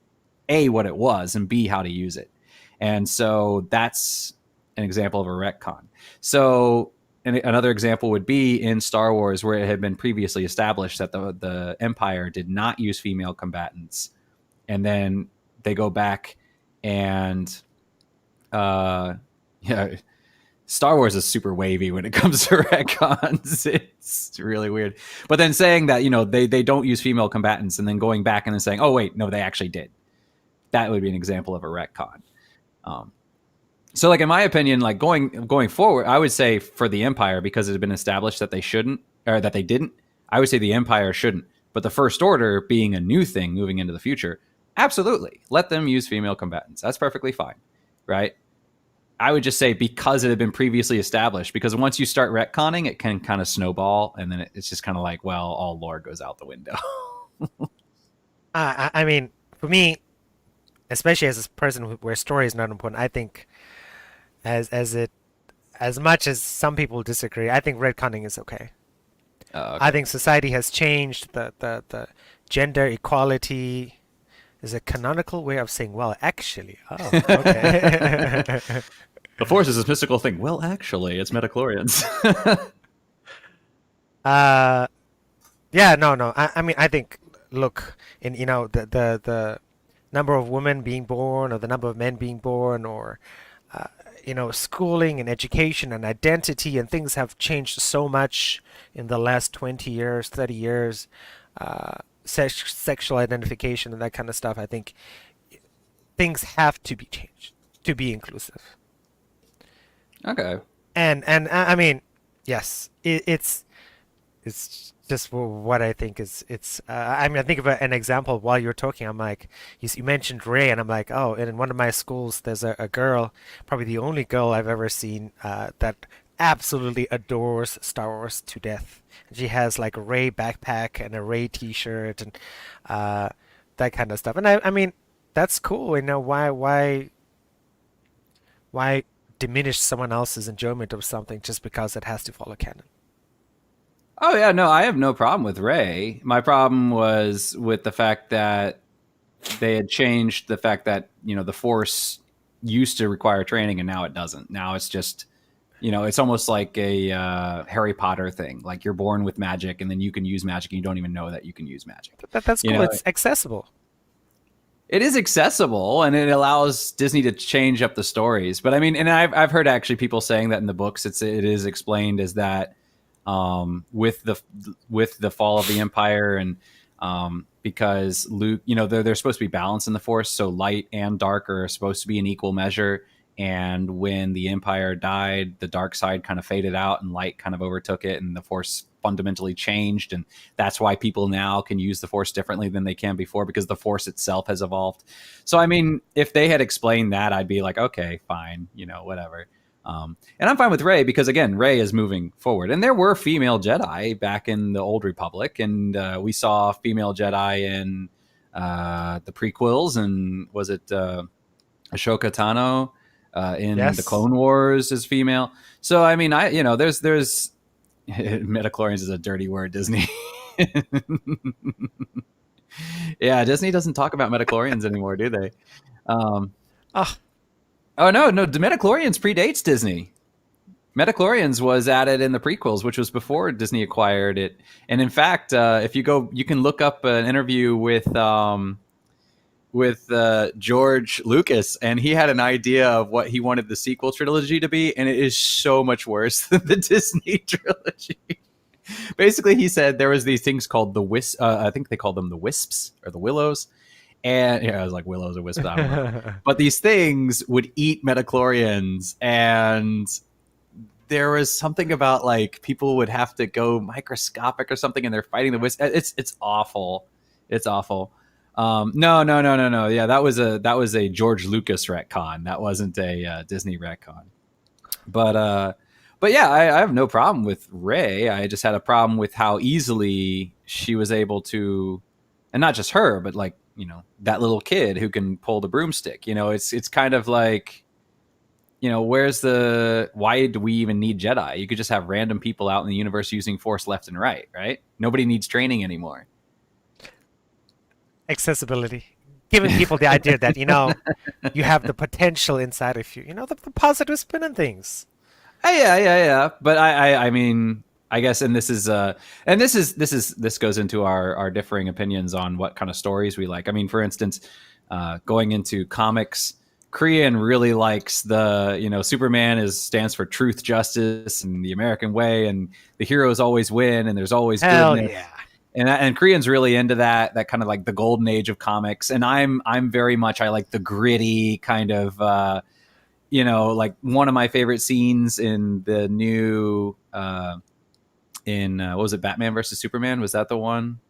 B: A, what it was, and B, how to use it. And so that's an example of a retcon. So another example would be in Star Wars, where it had been previously established that the Empire did not use female combatants, and then they go back and yeah, Star Wars is super wavy when it comes to retcons. It's really weird. But then saying that, they don't use female combatants, and then going back and then saying, oh wait, no, they actually did. That would be an example of a retcon. So like in my opinion, like going forward, I would say for the Empire, because it had been established that they shouldn't, or that they didn't, I would say the Empire shouldn't. But the First Order being a new thing moving into the future, absolutely. Let them use female combatants. That's perfectly fine. Right? I would just say because it had been previously established, because once you start retconning, it can kind of snowball, and then it's just kind of like, well, all lore goes out the window.
A: I mean, for me, especially as a person where story is not important, I think as much as some people disagree, I think retconning is okay.
B: Okay.
A: I think society has changed. The gender equality is a canonical way of saying, well, actually. Oh, okay.
B: The Force is this mystical thing. Well, actually, it's midichlorians.
A: Yeah, no. I mean, I think, look, in the number of women being born, or the number of men being born, or schooling and education and identity and things have changed so much in the last 20 years, 30 years. Sexual identification and that kind of stuff. I think things have to be changed to be inclusive.
B: Okay.
A: And I mean, yes, it's just what I think is it's. I mean, I think of an example while you're talking. I'm like, you mentioned Ray, and I'm like, oh, and in one of my schools, there's a girl, probably the only girl I've ever seen that absolutely adores Star Wars to death. She has like a Ray backpack and a Ray T-shirt and that kind of stuff. And I mean, that's cool. Why diminish someone else's enjoyment of something just because it has to follow canon?
B: Oh yeah, no, I have no problem with Ray. My problem was with the fact that they had changed the fact that the Force used to require training, and now it doesn't. Now it's just it's almost like a Harry Potter thing. Like you're born with magic, and then you can use magic, and you don't even know that you can use magic.
A: That's cool. It's accessible.
B: It is accessible, and it allows Disney to change up the stories. But I mean, and I've heard actually people saying that in the books, it is explained as that with the fall of the Empire, and because Luke, they're supposed to be balanced in the Force, so light and dark are supposed to be in equal measure. And when the Empire died, the dark side kind of faded out and light kind of overtook it, and the Force fundamentally changed. And that's why people now can use the Force differently than they can before, because the Force itself has evolved. So, I mean, if they had explained that, I'd be like, okay, fine, whatever. And I'm fine with Rey, because, again, Rey is moving forward. And there were female Jedi back in the Old Republic, and we saw female Jedi in the prequels, and was it Ashoka Tano? In
A: Yes.
B: the Clone Wars is female. So I mean, there's midichlorians is a dirty word, Disney. Yeah, Disney doesn't talk about midichlorians anymore, do they? Oh no, the midichlorians predates Disney. Midichlorians was added in the prequels, which was before Disney acquired it. And in fact, if you go, you can look up an interview with George Lucas, and he had an idea of what he wanted the sequel trilogy to be, and it is so much worse than the Disney trilogy. Basically, he said there was these things called the I think they called them the Wisps or the Willows, and I was like, Willows or Wisps, I don't know. But these things would eat midichlorians, and there was something about like people would have to go microscopic or something, and they're fighting the Wisps. It's awful. It's awful. No. Yeah, that was a George Lucas retcon. That wasn't a Disney retcon. But yeah, I have no problem with Rey. I just had a problem with how easily she was able to, and not just her, but like that little kid who can pull the broomstick. It's kind of like, why do we even need Jedi? You could just have random people out in the universe using Force left and right. Nobody needs training anymore.
A: Accessibility, giving people the idea that you have the potential inside of you, the positive spin on things.
B: Yeah. But I mean, I guess, and this goes into our differing opinions on what kind of stories we like. I mean, for instance, going into comics, Korean really likes Superman stands for truth, justice, and the American way, and the heroes always win, and there's always
A: Hell
B: goodness.
A: yeah.
B: And Korean's really into that kind of like the golden age of comics, and I'm very much, I like the gritty kind of like one of my favorite scenes in the new what was it, Batman versus Superman? Was that the one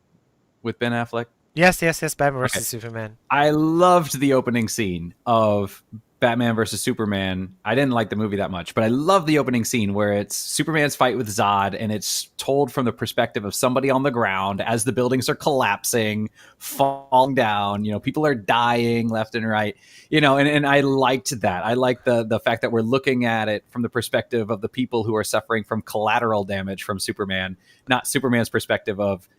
B: with Ben Affleck?
A: Yes, Batman
B: Okay.
A: versus Superman.
B: I loved the opening scene of Batman versus Superman. I didn't like the movie that much, but I love the opening scene where it's Superman's fight with Zod, and it's told from the perspective of somebody on the ground as the buildings are collapsing, falling down. People are dying left and right. And I liked that. I like the fact that we're looking at it from the perspective of the people who are suffering from collateral damage from Superman, not Superman's perspective of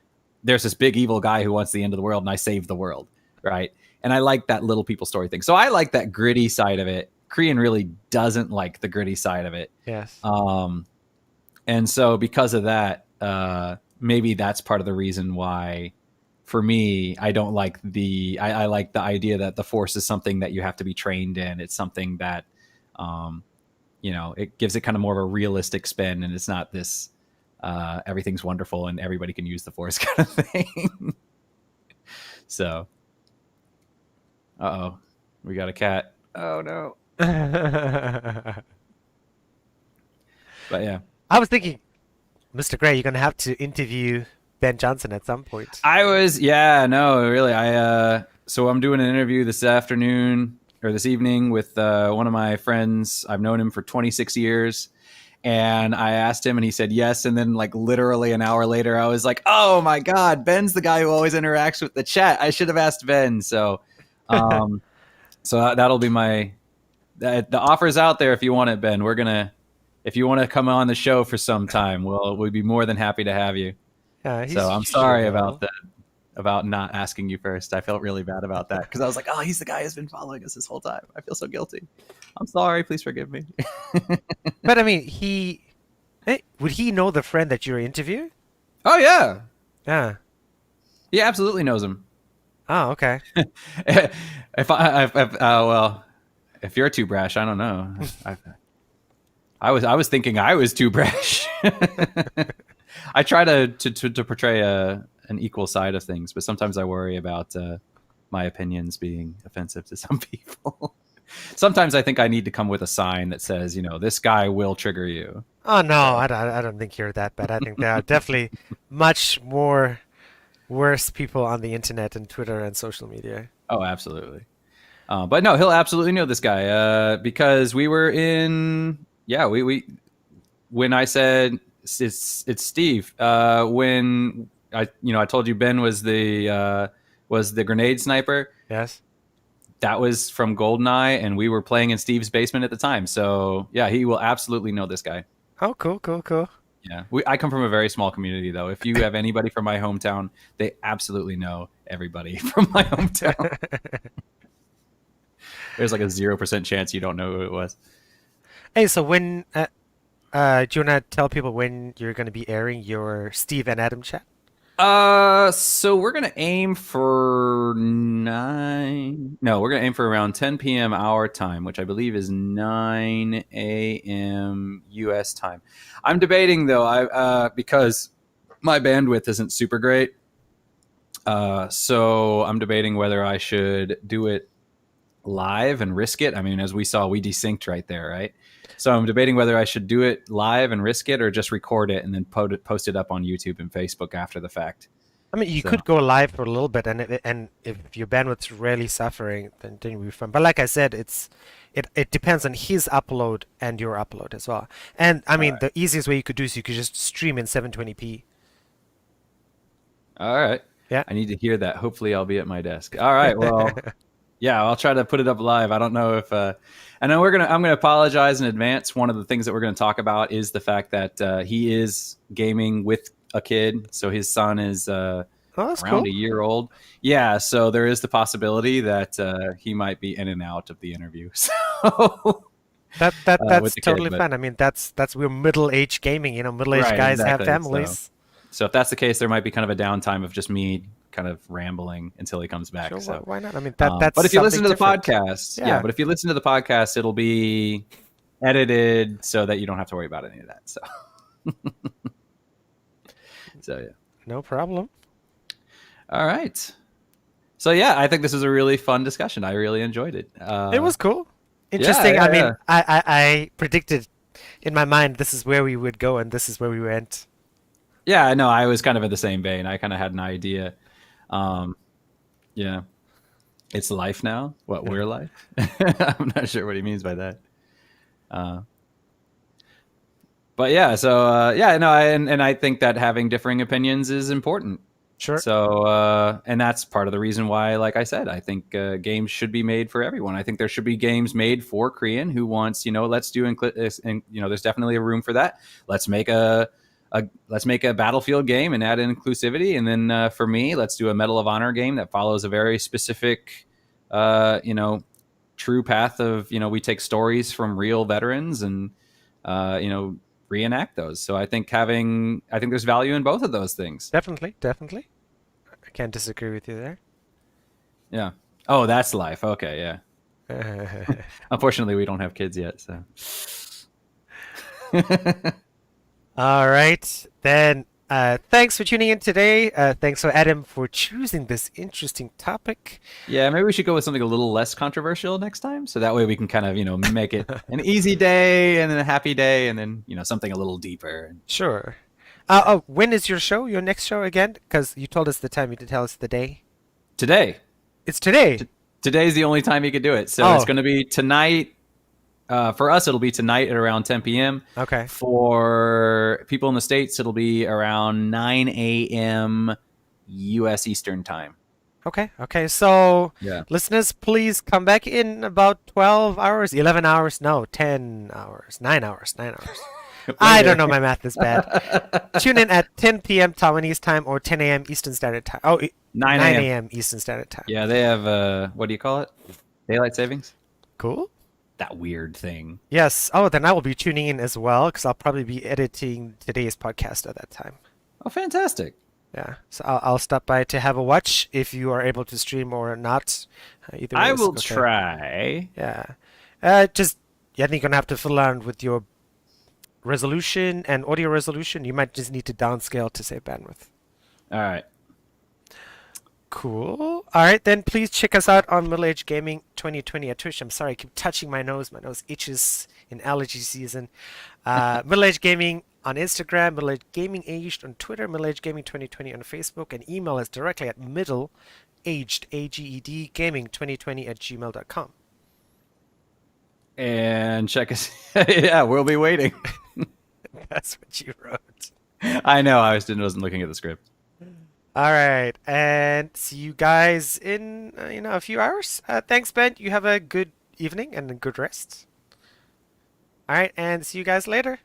B: there's this big evil guy who wants the end of the world and I saved the world, right? And I like that little people story thing. So I like that gritty side of it. Korean really doesn't like the gritty side of it.
A: Yes.
B: And so because of that, maybe that's part of the reason why, for me, I don't like I like the idea that the Force is something that you have to be trained in. It's something that, it gives it kind of more of a realistic spin, and it's not this everything's wonderful and everybody can use the Force kind of thing. So, we got a cat. Oh no. But yeah,
A: I was thinking, Mr. Gray, you're gonna have to interview Ben Johnson at some point.
B: So I'm doing an interview this afternoon or this evening with one of my friends. I've known him for 26 years. And I asked him and he said yes. And then like literally an hour later, I was like, oh my God, Ben's the guy who always interacts with the chat. I should have asked Ben. So, so that'll be the offer's out there. If you want it, Ben, if you want to come on the show for some time, we'd be more than happy to have you. So I'm sorry about not asking you first. I felt really bad about that because I was like, oh, he's the guy who's been following us this whole time. I feel so guilty. I'm sorry. Please forgive me.
A: But I mean, would he know the friend that you're interviewing?
B: Oh yeah.
A: Yeah.
B: He absolutely knows him.
A: Oh, okay.
B: If you're too brash, I don't know. I was thinking I was too brash. I try to portray an equal side of things, but sometimes I worry about my opinions being offensive to some people. Sometimes I think I need to come with a sign that says, this guy will trigger you.
A: Oh no, I don't think you're that bad. I think there are definitely much more worse people on the internet and Twitter and social media.
B: Oh, absolutely. But no, he'll absolutely know this guy because we were in. Yeah, we when I said it's Steve. When I told you Ben was the grenade sniper.
A: Yes.
B: That was from GoldenEye, and we were playing in Steve's basement at the time. So yeah, he will absolutely know this guy.
A: Oh, cool.
B: Yeah, I come from a very small community, though. If you have anybody from my hometown, they absolutely know everybody from my hometown. There's like a 0% chance you don't know who it was.
A: Hey, so when do you want to tell people when you're going to be airing your Steve and Adam chat?
B: So we're gonna aim for we're gonna aim for around 10 p.m. our time, which I believe is 9 a.m. U.S. time. I'm debating though, because my bandwidth isn't super great. So I'm debating whether I should do it live and risk it. I mean, as we saw, we desynced right there, right? So I'm debating whether I should do it live and risk it or just record it and then post it up on YouTube and Facebook after the fact.
A: I mean, you could go live for a little bit, and if your bandwidth's really suffering, then you'll be fine. But like I said, it depends on his upload and your upload as well. And I mean, the easiest way you could do is you could just stream in 720p.
B: All right.
A: Yeah.
B: I need to hear that. Hopefully, I'll be at my desk. All right. Well. Yeah, I'll try to put it up live. I don't know if, and then I'm gonna apologize in advance. One of the things that we're gonna talk about is the fact that he is gaming with a kid, so his son is around a year old. Yeah, so there is the possibility that he might be in and out of the interview. So
A: That's
B: with the kid.
A: totally
B: But
A: fine. I mean, that's we're middle-aged gaming. Middle-aged
B: right,
A: guys have
B: exactly.
A: families.
B: So if that's the case, there might be kind of a downtime of just me kind of rambling until he comes back.
A: Sure,
B: So,
A: why not? I mean, that's
B: but if you listen
A: something
B: to the
A: different.
B: podcast, yeah,
A: Yeah,
B: but if you listen to the podcast, it'll be edited so that you don't have to worry about any of that. So, so yeah.
A: no problem.
B: All right. So yeah, I think this was a really fun discussion. I really enjoyed it.
A: It was cool,
B: Yeah,
A: interesting. I
B: yeah,
A: mean,
B: yeah.
A: I predicted in my mind this is where we would go, and this is where we went.
B: Yeah, no, I was kind of in the same vein. I kind of had an idea. Um, yeah, it's life now. What
A: Yeah,
B: we're life? I'm not sure what he means by that. Uh, but yeah, so yeah, no, and I think that having differing opinions is important.
A: sure,
B: So and that's part of the reason why, like I said, I think games should be made for everyone. I think there should be games made for Korean who wants, let's do and there's definitely a room for that. Let's make let's make a Battlefield game and add in inclusivity, and then for me, let's do a Medal of Honor game that follows a very specific, true path of we take stories from real veterans and reenact those. So I think there's value in both of those things.
A: definitely. I can't disagree with you there.
B: Yeah. Oh, that's life. Okay, yeah. Unfortunately, we don't have kids yet, so.
A: All right, then. Thanks for tuning in today. Thanks for Adam for choosing this interesting topic.
B: Yeah, maybe we should go with something a little less controversial next time, so that way we can kind of make it an easy day and then a happy day, and then something a little deeper.
A: Sure. When is your show? Your next show again? Because you told us the time. You did tell us the day.
B: Today,
A: It's today.
B: today's the only time you could do it, so it's
A: Oh,
B: going to be tonight. For us, it'll be tonight at around 10 p.m.
A: okay.
B: For people in the States, it'll be around 9 a.m. U.S. Eastern time.
A: Okay. So,
B: Yeah.
A: listeners, please come back in about 12 hours, 11 hours, no, 10 hours, 9 hours, 9 hours. I don't know, my math is bad. Tune in at 10 p.m. Taiwanese time or 10 a.m. Eastern Standard Time. Oh,
B: 9
A: 9
B: a.m.
A: a.m. Eastern Standard Time.
B: Yeah, they have, what do you call it? Daylight savings?
A: Cool.
B: That weird thing.
A: Yes. Oh, then I will be tuning in as well because I'll probably be editing today's podcast at that time.
B: Oh, fantastic.
A: Yeah. So I'll stop by to have a watch if you are able to stream or not. Either way
B: I
A: is
B: will
A: okay.
B: try.
A: Yeah. Just, yeah, I think you're gonna have to fiddle around with your resolution and audio resolution. You might just need to downscale to save bandwidth.
B: All right.
A: Cool. All right, then please check us out on Middle Age Gaming 2020 at Twitch. I'm sorry, I keep touching my nose. My nose itches in allergy season. Middle Age Gaming on Instagram, Middle Age Gaming Aged on Twitter, Middle Age Gaming 2020 on Facebook, and email us directly at middleaged, A-G-E-D, gaming 2020 at gmail.com.
B: And check us. Yeah, we'll be waiting.
A: That's what you wrote.
B: I know. I wasn't looking at the script.
A: All right, and see you guys in a few hours. Thanks, Ben. You have a good evening and a good rest. All right, and see you guys later.